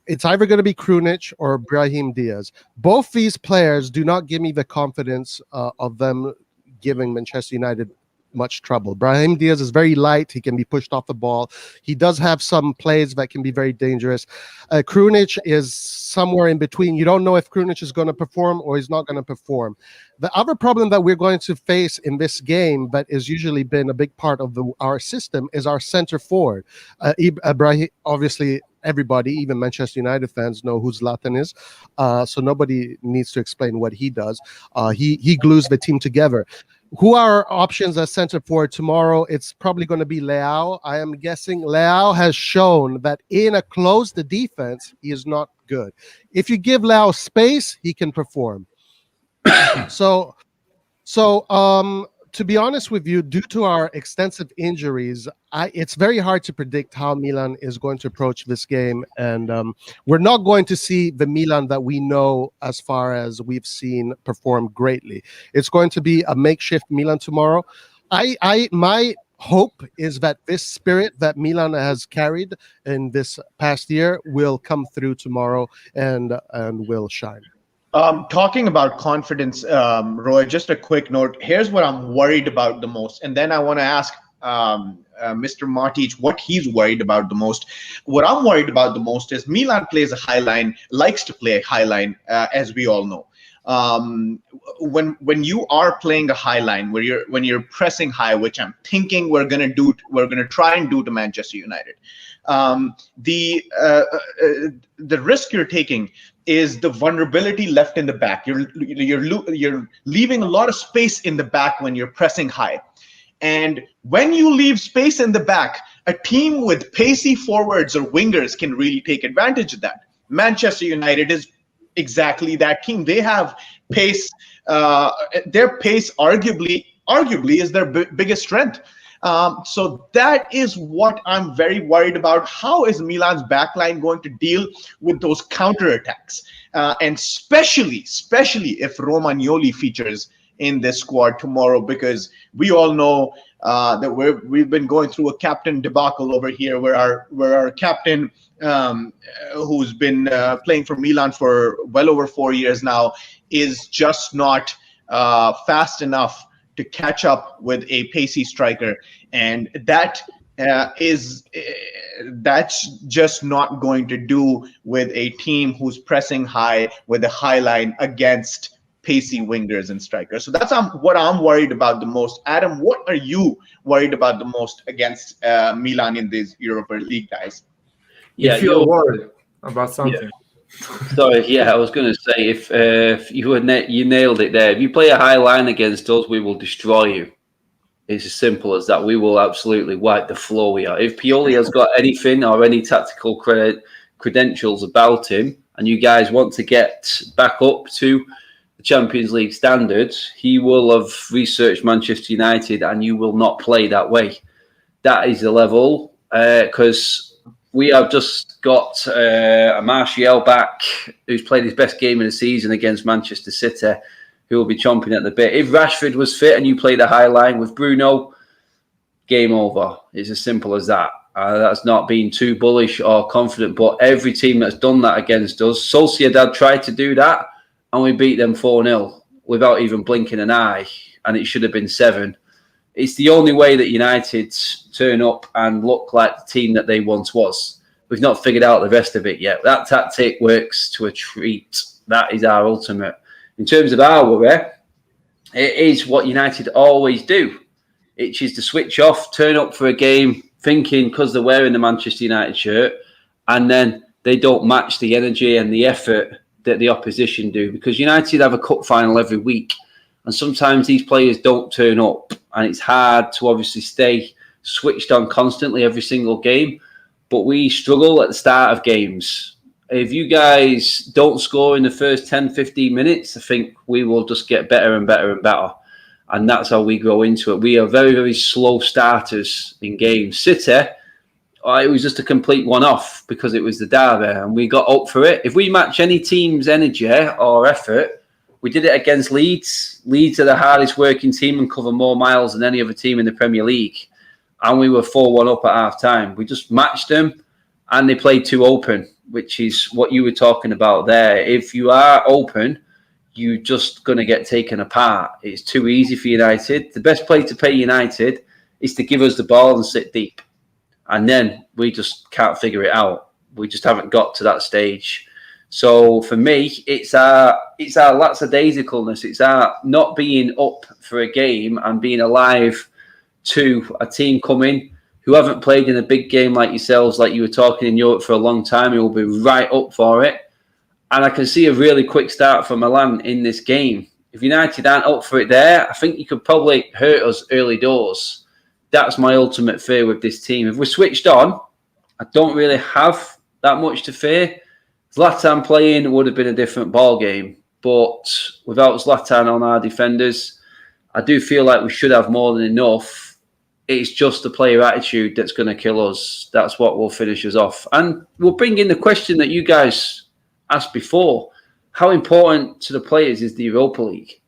It's either going to be Krunic or Brahim Diaz. Both these players do not give me the confidence of them giving Manchester United much trouble. Brahim Diaz is very light. He can be pushed off the ball. He does have some plays that can be very dangerous. Krunic is somewhere in between. You don't know if Krunic is going to perform or he's not going to perform. The other problem that we're going to face in this game that has usually been a big part of our system is our center forward. Brahim, obviously, everybody, even Manchester United fans, know who Zlatan is. So nobody needs to explain what he does. He glues the team together. Who are our options as center forward tomorrow? It's probably going to be Leao. I am guessing Leao has shown that in a closed defense, he is not good. If you give Leao space, he can perform. So to be honest with you, due to our extensive injuries, it's very hard to predict how Milan is going to approach this game. And we're not going to see the Milan that we know as far as we've seen perform greatly. It's going to be a makeshift Milan tomorrow. My hope is that this spirit that Milan has carried in this past year will come through tomorrow and will shine. Talking about confidence, Roy, just a quick note. Here's what I'm worried about the most. And then I want to ask Mr. Matic what he's worried about the most. What I'm worried about the most is Milan plays a high line, likes to play a high line, as we all know. When you are playing a high line, when you're pressing high, which I'm thinking we're gonna try and do to Manchester United, the risk you're taking is the vulnerability left in the back. You're leaving a lot of space in the back when you're pressing high. And when you leave space in the back, a team with pacey forwards or wingers can really take advantage of that. Manchester United is exactly that team. They have pace. Their pace arguably is their biggest strength. So that is what I'm very worried about. How is Milan's backline going to deal with those counterattacks? And especially if Romagnoli features in this squad tomorrow, because we all know that we've been going through a captain debacle over here, where our captain, who's been playing for Milan for well over 4 years now, is just not fast enough to catch up with a pacey striker, and that's just not going to do with a team who's pressing high with a high line against pacey wingers and strikers. So that's what I'm worried about the most. Adam, what are you worried about the most against Milan in these Europa League, guys? Yeah, you're worried about something. Yeah. Sorry, yeah, I was going to say, if you nailed it there. If you play a high line against us, we will destroy you. It's as simple as that. We will absolutely wipe the floor we are. If Pioli has got anything or any tactical credentials about him, and you guys want to get back up to the Champions League standards, he will have researched Manchester United, and you will not play that way. That is the level, because we have just got a Martial back, who's played his best game of the season against Manchester City, who will be chomping at the bit. If Rashford was fit and you played a high line with Bruno, game over. It's as simple as that. That's not being too bullish or confident, but every team that's done that against us, Sociedad tried to do that, and we beat them 4-0 without even blinking an eye, and it should have been 7. It's the only way that United turn up and look like the team that they once was. We've not figured out the rest of it yet. That tactic works to a treat. That is our ultimate. In terms of our worry, it is what United always do. It is to switch off, turn up for a game, thinking because they're wearing the Manchester United shirt, and then they don't match the energy and the effort that the opposition do. Because United have a cup final every week, and sometimes these players don't turn up, and it's hard to obviously stay switched on constantly every single game. But we struggle at the start of games. If you guys don't score in the first 10, 15 minutes, I think we will just get better and better and better. And that's how we grow into it. We are very, very slow starters in games. City, it was just a complete one-off because it was the derby and we got up for it. If we match any team's energy or effort, we did it against Leeds. Leeds are the hardest working team and cover more miles than any other team in the Premier League. And we were 4-1 up at half-time. We just matched them and they played too open, which is what you were talking about there. If you are open, you're just going to get taken apart. It's too easy for United. The best play to play United is to give us the ball and sit deep. And then we just can't figure it out. We just haven't got to that stage. So for me, it's our lackadaisicalness. It's our not being up for a game and being alive to a team coming who haven't played in a big game like yourselves, like you were talking in Europe for a long time, who will be right up for it. And I can see a really quick start for Milan in this game. If United aren't up for it there, I think you could probably hurt us early doors. That's my ultimate fear with this team. If we're switched on, I don't really have that much to fear. Zlatan playing would have been a different ball game. But without Zlatan on our defenders, I do feel like we should have more than enough. It's just the player attitude that's going to kill us. That's what will finish us off. And we'll bring in the question that you guys asked before. How important to the players is the Europa League?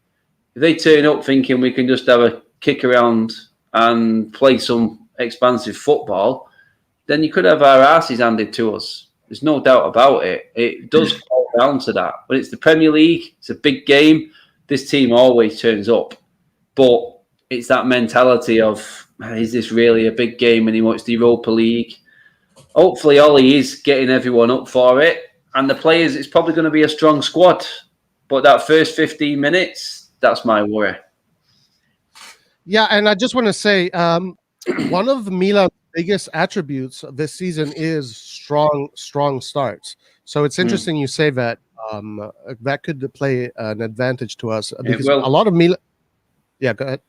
If they turn up thinking we can just have a kick around and play some expansive football, then you could have our asses handed to us. There's no doubt about it. It does fall down to that. But it's the Premier League. It's a big game. This team always turns up. But it's that mentality of, is this really a big game anymore? It's the Europa League. Hopefully, Ollie is getting everyone up for it. And the players, it's probably going to be a strong squad. But that first 15 minutes, that's my worry. Yeah, and I just want to say, one of Milan's biggest attributes of this season is strong starts. So it's interesting you say that. That could play an advantage to us because a lot of Milan. Yeah, go ahead.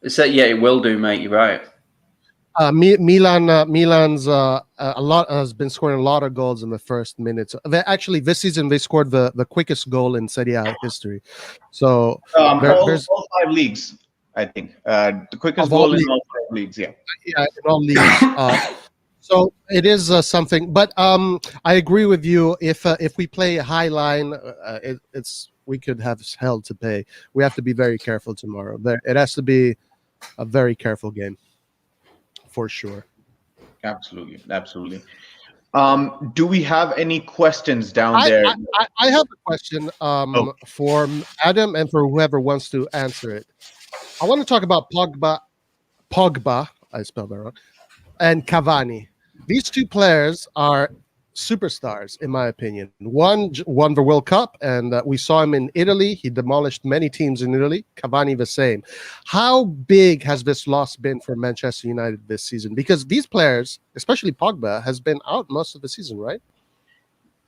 It will do, mate. You're right. Milan's a lot has been scoring a lot of goals in the first minutes. Actually, this season they scored the quickest goal in Serie A history. So there's all 5 leagues, I think. The quickest goal in all 5 leagues. Yeah, in all leagues. So it is something, but I agree with you. If we play a high line, we could have hell to pay. We have to be very careful tomorrow. It has to be a very careful game, for sure. Absolutely. Do we have any questions down there? I have a question for Adam and for whoever wants to answer it. I want to talk about Pogba, I spelled that wrong, and Cavani. These two players are superstars, in my opinion. One won the World Cup, and we saw him in Italy. He demolished many teams in Italy. Cavani the same. How big has this loss been for Manchester United this season? Because these players, especially Pogba, has been out most of the season, right?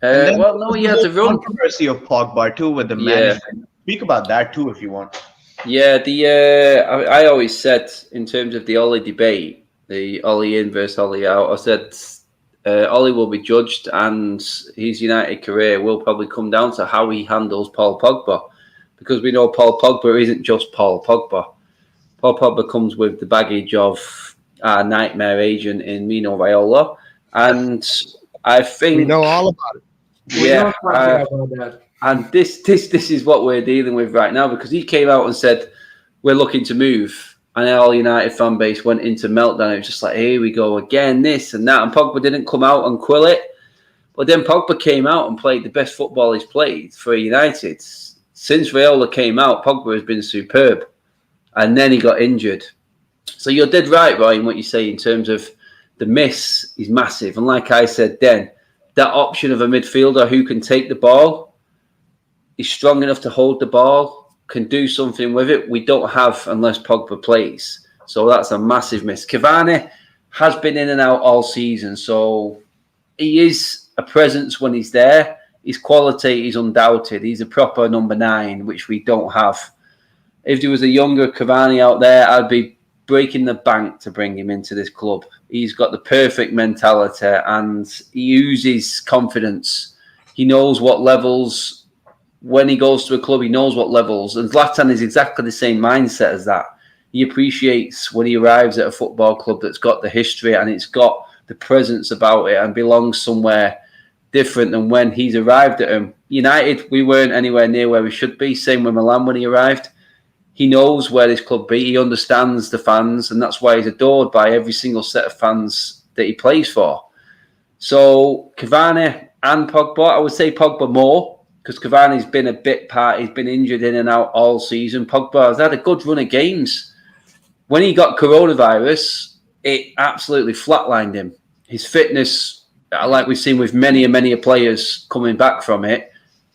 He had the controversy of Pogba too with the management. Speak about that too, if you want. Yeah, I always said in terms of the Ollie debate, the Ollie in versus Ollie out, I said Ollie will be judged and his United career will probably come down to how he handles Paul Pogba, because we know Paul Pogba isn't just Paul Pogba. Paul Pogba comes with the baggage of our nightmare agent in Mino Raiola, and I think we know all about it. Yeah, and this is what we're dealing with right now, because he came out and said we're looking to move. And all United fan base went into meltdown. It was just like, here we go again, this and that. And Pogba didn't come out and quill it. But then Pogba came out and played the best football he's played for United. Since Raiola came out, Pogba has been superb. And then he got injured. So you're dead right, Roy, in what you say in terms of the miss is massive. And like I said then, that option of a midfielder who can take the ball, is strong enough to hold the ball, can do something with it, we don't have unless Pogba plays. So that's a massive miss. Cavani has been in and out all season, so he is a presence when he's there. His quality is undoubted. He's a proper number 9, which we don't have. If there was a younger Cavani out there, I'd be breaking the bank to bring him into this club. He's got the perfect mentality and he uses confidence. He knows what levels, when he goes to a club, he knows what levels. And Zlatan is exactly the same mindset as that. He appreciates when he arrives at a football club that's got the history and it's got the presence about it and belongs somewhere different than when he's arrived at them. United, we weren't anywhere near where we should be. Same with Milan when he arrived. He knows where this club be. He understands the fans, and that's why he's adored by every single set of fans that he plays for. So Cavani and Pogba, I would say Pogba more, because Cavani's been a bit part. He's been injured in and out all season. Pogba has had a good run of games. When he got coronavirus, it absolutely flatlined him. His fitness, like we've seen with many players coming back from it,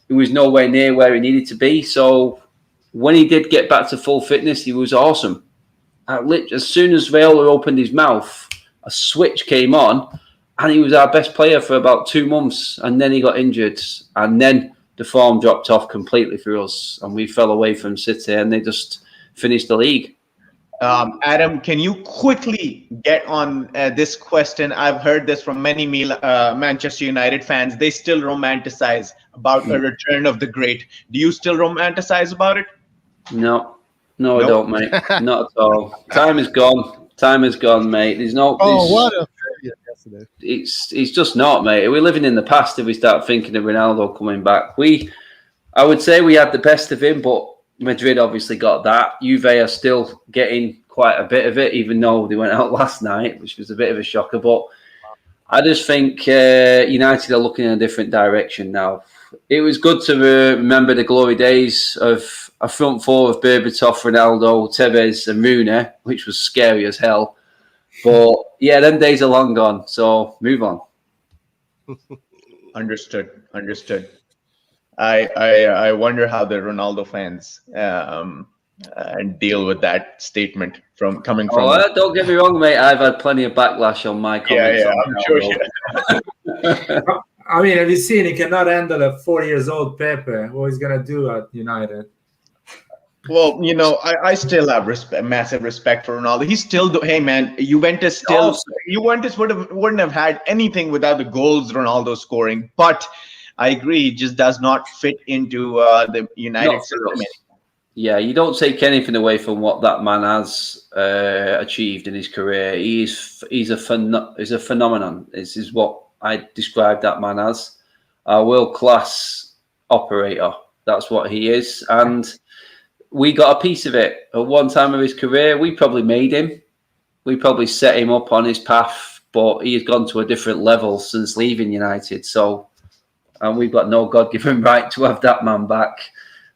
he was nowhere near where he needed to be. So when he did get back to full fitness, he was awesome. As soon as Raiola opened his mouth, a switch came on, and he was our best player for about 2 months. And then he got injured, and then the form dropped off completely for us, and we fell away from City, and they just finished the league. Adam, can you quickly get on this question? I've heard this from many Manchester United fans. They still romanticize about the return of the great. Do you still romanticize about it? No, I don't, mate. Not at all. Time is gone. Time is gone, mate. There's no. What a failure yesterday. It's just not, mate. We're living in the past if we start thinking of Ronaldo coming back. I would say we had the best of him, but Madrid obviously got that. Juve are still getting quite a bit of it, even though they went out last night, which was a bit of a shocker. But I just think United are looking in a different direction now. It was good to remember the glory days of a front four of Berbatov, Ronaldo, Tevez and Rooney, which was scary as hell. But yeah, them days are long gone. So move on. Understood. I wonder how the Ronaldo fans deal with that statement coming from. Oh, don't get me wrong, mate. I've had plenty of backlash on my comments. Yeah, I'm sure. I mean, have you seen he cannot handle a 4 years old Pepe? What he's gonna do at United? Well, I still have massive respect for Ronaldo. He's still, hey man, Juventus wouldn't have had anything without the goals Ronaldo scoring. But I agree, he just does not fit into the United system. Yeah, you don't take anything away from what that man has achieved in his career. He's a phenomenon. This is what I describe that man as, a world-class operator. That's what he is, and we got a piece of it at one time of his career. We probably made him. We probably set him up on his path, but he has gone to a different level since leaving United. So, and we've got no God-given right to have that man back.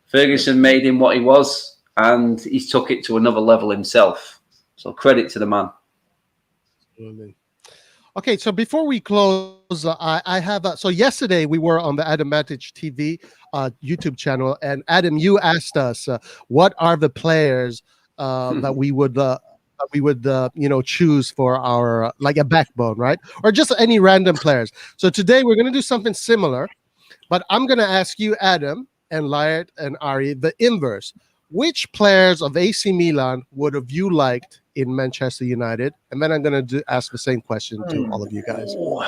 Ferguson made him what he was, and he's took it to another level himself. So credit to the man. Okay, so before we close, I have so yesterday we were on the Adam Matic TV YouTube channel, and Adam, you asked us what are the players that we would choose for our like a backbone, right? Or just any random players. So today we're gonna do something similar, but I'm gonna ask you, Adam and Layert and Ari, the inverse. Which players of AC Milan would have you liked in Manchester United? And then I'm going to ask the same question to all of you guys. So,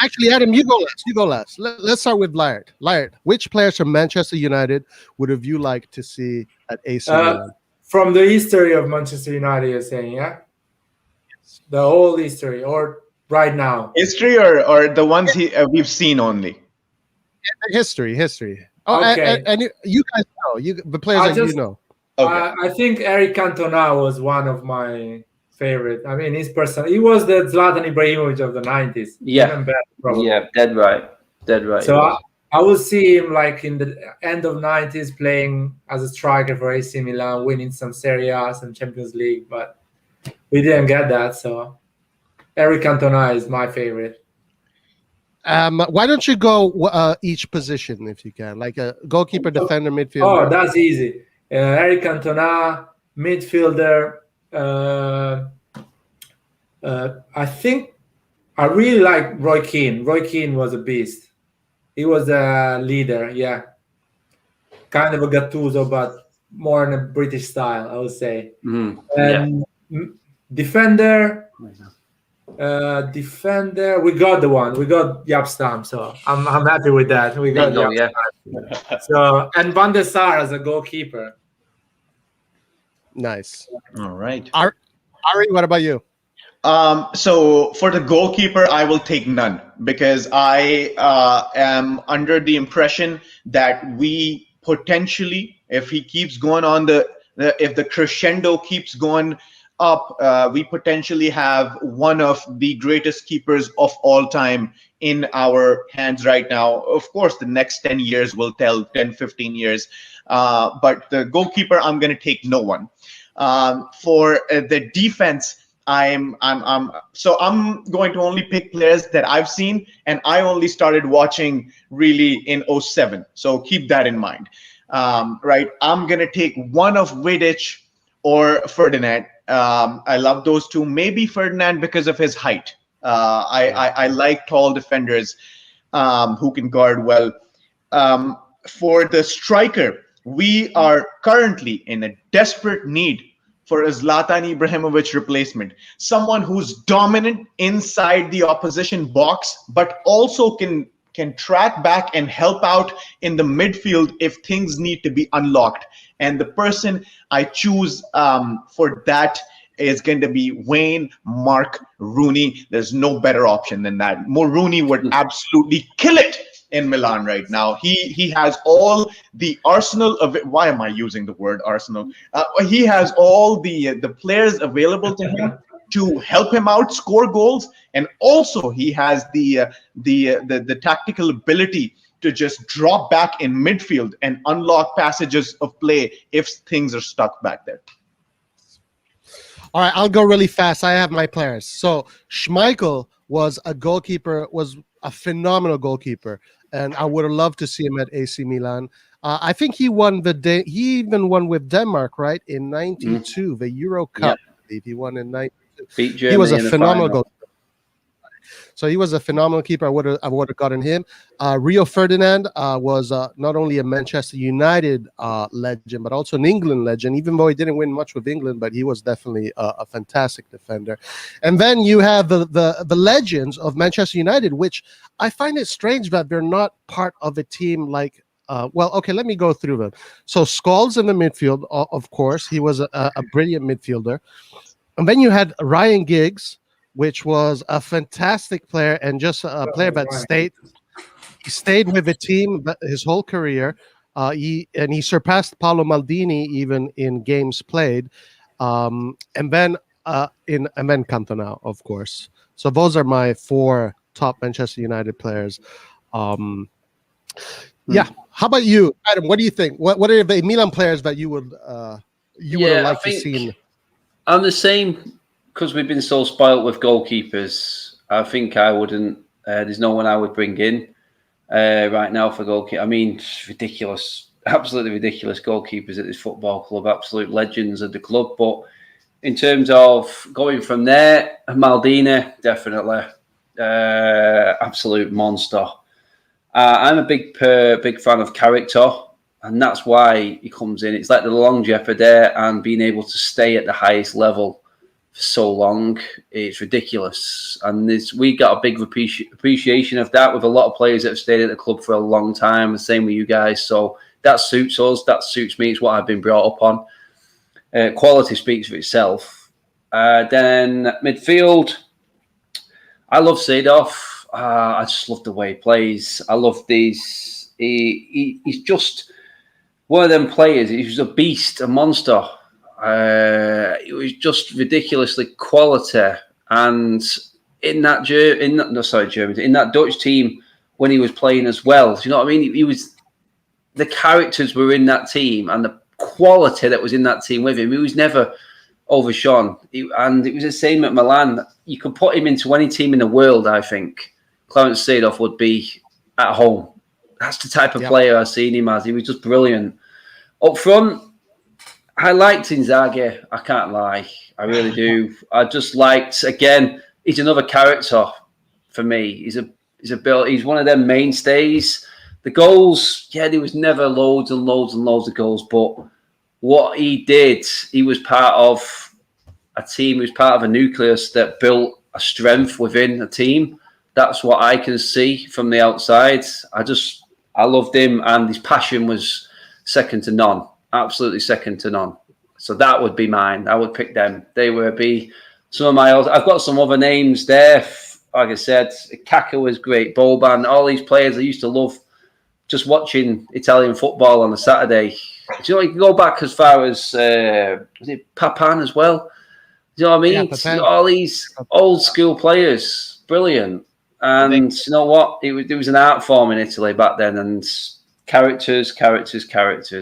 actually, Adam, you go last. Let's start with Layert. Layert, which players from Manchester United would have you liked to see at AC Milan? From the history of Manchester United, you're saying, yeah? Yes. The whole history, or right now? History or the ones we've seen only? History. Oh, okay. And you guys know the players you know. Okay. I think Eric Cantona was one of my favorite. I mean, his person. He was the Zlatan Ibrahimovic of the 90s. Yeah. Even better, probably. Yeah, dead right. So I would see him like in the end of 90s playing as a striker for AC Milan, winning some Serie A, some Champions League, but we didn't get that. So Eric Cantona is my favorite. Why don't you go each position if you can, like a goalkeeper, defender, midfielder? Oh, that's easy. Eric Cantona, midfielder. I think I really like Roy Keane. Roy Keane was a beast. He was a leader, yeah. Kind of a Gattuso, but more in a British style, I would say. And defender, we got the one. We got Jaap Stam, so I'm happy with that. We got Jaap Stam. So, and Van der Sar as a goalkeeper. Nice. All right. Ari, what about you? So for the goalkeeper, I will take none because I am under the impression that we potentially, if he keeps going on if the crescendo keeps going up, we potentially have one of the greatest keepers of all time in our hands right now. Of course, the next 10 years will tell, 10, 15 years. But the goalkeeper, I'm going to take no one. For the defense, I'm going to only pick players that I've seen, and I only started watching really in 07. So keep that in mind. Right, I'm gonna take one of Vidic or Ferdinand. I love those two. Maybe Ferdinand because of his height. I like tall defenders who can guard well. For the striker, we are currently in a desperate need for a Zlatan Ibrahimovic replacement, someone who's dominant inside the opposition box, but also can track back and help out in the midfield if things need to be unlocked. And the person I choose for that is going to be Wayne Mark Rooney. There's no better option than that. Rooney would absolutely kill it in Milan right now. He has all the arsenal of it. Why am I using the word arsenal? He has all the players available to him to help him out score goals, and also he has the tactical ability to just drop back in midfield and unlock passages of play if things are stuck back there. All right, I'll go really fast. I have my players. So Schmeichel was a goalkeeper, was a phenomenal goalkeeper, and I would have loved to see him at AC Milan. I think he he even won with Denmark, right, in '92, the Euro Cup. I believe he won in '92. Beat Germany. He was a in the phenomenal final. goalkeeper. So he was a phenomenal keeper. I would have gotten him. Rio Ferdinand was not only a Manchester United legend, but also an England legend. Even though he didn't win much with England, but he was definitely a fantastic defender. And then you have the legends of Manchester United, which I find it strange that they're not part of a team like. Let me go through them. So Scholes in the midfield, of course, he was a brilliant midfielder. And then you had Ryan Giggs, which was a fantastic player and just a player that stayed with the team his whole career. He surpassed Paolo Maldini even in games played. And then Cantona, of course. So those are my 4 top Manchester United players. Yeah. How about you, Adam? What do you think? What are the Milan players that you would have liked to see? I'm the same. Because we've been so spoilt with goalkeepers, I think I wouldn't. There's no one I would bring in right now for goalkeeper. I mean, ridiculous, absolutely ridiculous goalkeepers at this football club, absolute legends of the club. But in terms of going from there, Maldini, definitely, absolute monster. I'm a big fan of character, and that's why he comes in. It's like the longevity there and being able to stay at the highest level so long. It's ridiculous, and we got a big appreciation of that with a lot of players that have stayed at the club for a long time. The same with you guys, so that suits us. That suits me. It's what I've been brought up on. Quality speaks for itself. Then midfield, I love Seedorf. I just love the way he plays. I love these. He's just one of them players. He's a beast, a monster. it was just ridiculously quality. And in that Dutch team when he was playing as well, do you know what I mean? He was, the characters were in that team, and the quality that was in that team with him. He was never overshone. And it was the same at Milan. You could put him into any team in the world, I think. Clarence Seedorf would be at home. That's the type of player I've seen him as. He was just brilliant. Up front, I liked Inzaghi. I can't lie. I really do. I just liked, again, he's another character for me. He's one of them mainstays. The goals, there was never loads and loads and loads of goals, but what he did, he was part of a team, he was part of a nucleus that built a strength within a team. That's what I can see from the outside. I loved him, and his passion was second to none. Absolutely second to none. So that would be mine. I would pick them. They would be some of my others. I've got some other names there. Like I said, Kaka was great. Boban, all these players I used to love just watching Italian football on a Saturday. Do you know, you can go back as far as was it Papan as well? Do you know what I mean? Yeah, all these old school players, brilliant. And you know what? It was an art form in Italy back then, and characters,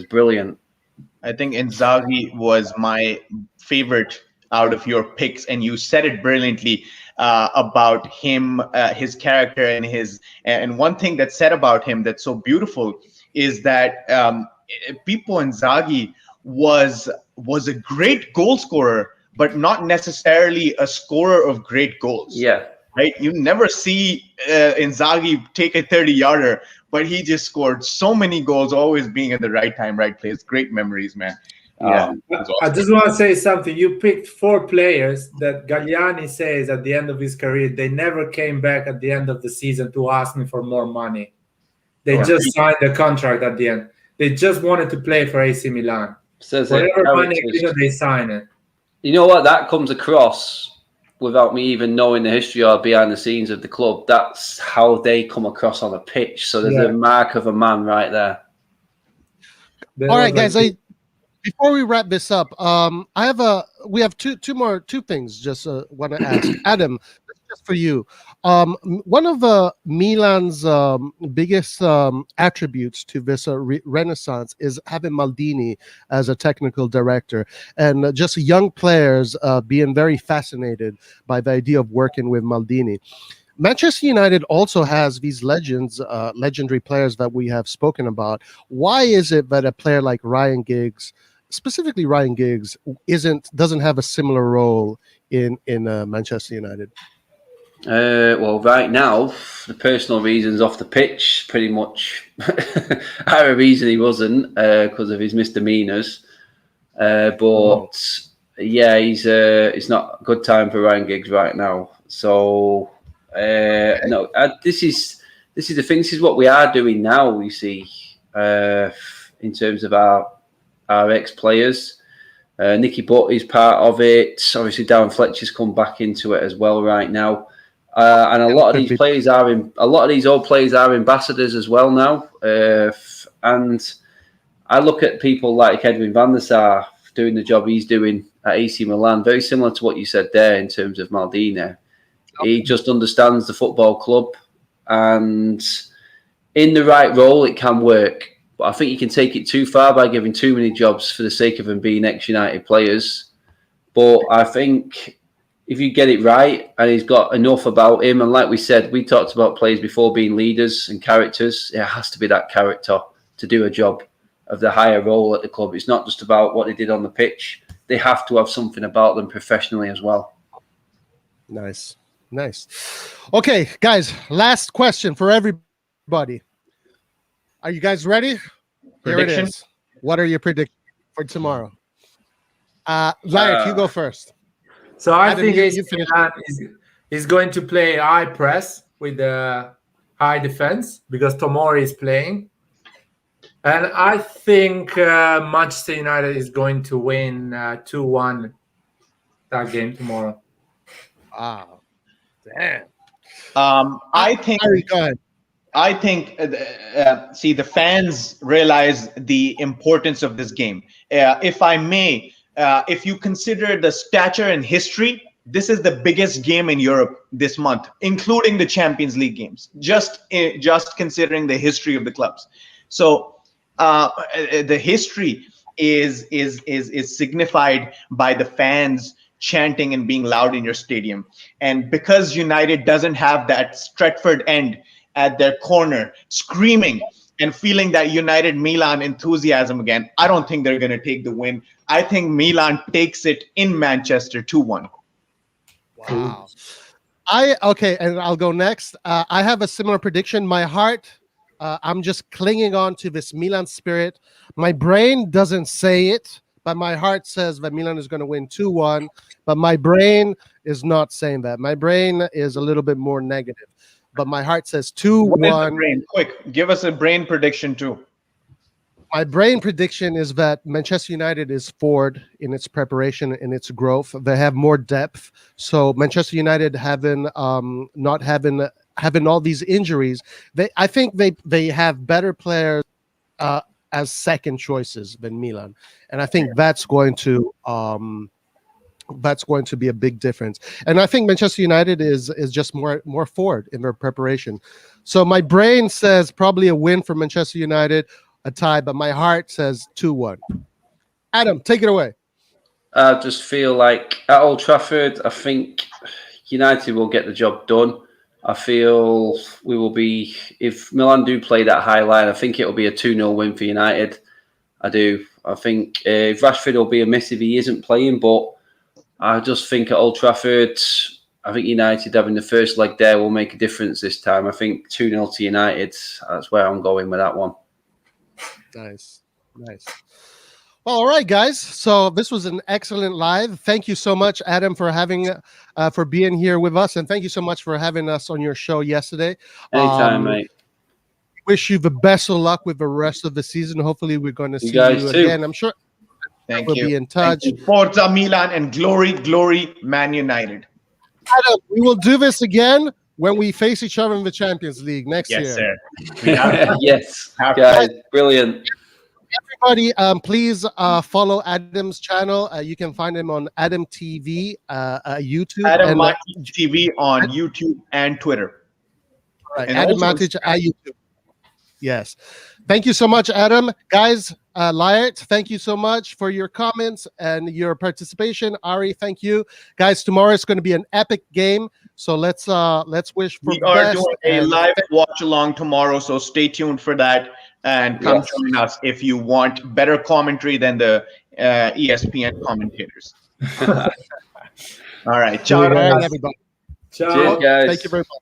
brilliant. I think Inzaghi was my favorite out of your picks, and you said it brilliantly about him, his character, and one thing that's said about him that's so beautiful is that Pippo Inzaghi was a great goal scorer, but not necessarily a scorer of great goals. Yeah. Right? You never see Inzaghi take a 30-yarder, but he just scored so many goals, always being at the right time, right place. Great memories, man. Yeah. I just want to say something. You picked 4 players that Galliani says at the end of his career, they never came back at the end of the season to ask me for more money. They just signed the contract at the end. They just wanted to play for AC Milan. Whatever money they sign it. You know what? That comes across without me even knowing the history or behind the scenes of the club. That's how they come across on a pitch. So there's a mark of a man right there. All right, guys. Before we wrap this up, we have two things. Just want to ask Adam, just for you. One of Milan's biggest attributes to this renaissance is having Maldini as a technical director, and just young players being very fascinated by the idea of working with Maldini. Manchester United also has these legendary players that we have spoken about. Why is it that a player like Ryan Giggs, specifically Ryan Giggs, doesn't have a similar role in Manchester United? Well, right now, the personal reasons off the pitch, pretty much, I have a reason he wasn't because of his misdemeanors. Yeah, it's not a good time for Ryan Giggs right now. So no, this is the thing. This is what we are doing now. We see in terms of our ex-players. Nicky Butt is part of it. Obviously, Darren Fletcher's come back into it as well right now. And a lot of these players old players are ambassadors as well now. And I look at people like Edwin van der Sar doing the job he's doing at AC Milan, very similar to what you said there in terms of Maldini. He just understands the football club, and in the right role, it can work. But I think you can take it too far by giving too many jobs for the sake of them being ex-United players. But I think if you get it right and he's got enough about him, and like we said, we talked about players before being leaders and characters. It has to be that character to do a job of the higher role at the club. It's not just about what they did on the pitch. They have to have something about them professionally as well. Nice. Okay, guys, last question for everybody. Are you guys ready? Prediction? Here it is. What are your predictions for tomorrow? Larry, you go first. So I Adam, think you AC Milan is going to play high press with the high defense because Tomori is playing. And I think Manchester United is going to win 2-1 that game tomorrow. Wow. Damn. I think. Go ahead. I think, the fans realize the importance of this game. If I may, if you consider the stature and history, this is the biggest game in Europe this month, including the Champions League games. Just considering the history of the clubs. So the history is signified by the fans chanting and being loud in your stadium. And because United doesn't have that Stretford end at their corner screaming and feeling that United Milan enthusiasm again, I don't think they're going to take the win. I think Milan takes it in Manchester 2-1. Wow. Okay, and I'll go next. I have a similar prediction. My heart, I'm just clinging on to this Milan spirit. My brain doesn't say it, but my heart says that Milan is going to win 2-1. But my brain is not saying that. My brain is a little bit more negative. But my heart says 2-1. Quick, give us a brain prediction too. My brain prediction is that Manchester United is forward in its preparation, in its growth. They have more depth. So Manchester United not having all these injuries, I think they have better players as second choices than Milan, and I think that's going to be a big difference. And I think Manchester United is just more forward in their preparation. So my brain says probably a win for Manchester United, a tie, but my heart says 2-1. Adam, take it away. I just feel like at Old Trafford, I think United will get the job done. I feel we will be, if Milan do play that high line, I think it will be a 2-0 win for United. I do. I think Rashford will be a miss if he isn't playing, but I just think at Old Trafford, I think United having the first leg there will make a difference this time. I think 2-0 to United. That's where I'm going with that one. Nice. Well, all right, guys. So this was an excellent live. Thank you so much, Adam, for being here with us, and thank you so much for having us on your show yesterday. Anytime, mate. Wish you the best of luck with the rest of the season. Hopefully, we're going to see you again. I'm sure. We'll be in touch. Forza Milan and glory Man United. Adam, we will do this again when we face each other in the Champions League next year. Yes, sir. Yes, guys, brilliant. Everybody, please follow Adam's channel. You can find him on Adam TV, YouTube. Adam Matic TV on YouTube and Twitter. Right, and Adam Matic at YouTube. Yes. Thank you so much, Adam. Guys, Lyot, thank you so much for your comments and your participation. Ari, thank you. Guys, tomorrow is going to be an epic game. So let's wish for the best. We are doing a live watch along tomorrow, so stay tuned for that and come join us if you want better commentary than the ESPN commentators. All right. Ciao, everybody. Ciao. Cheers, guys. Thank you very much.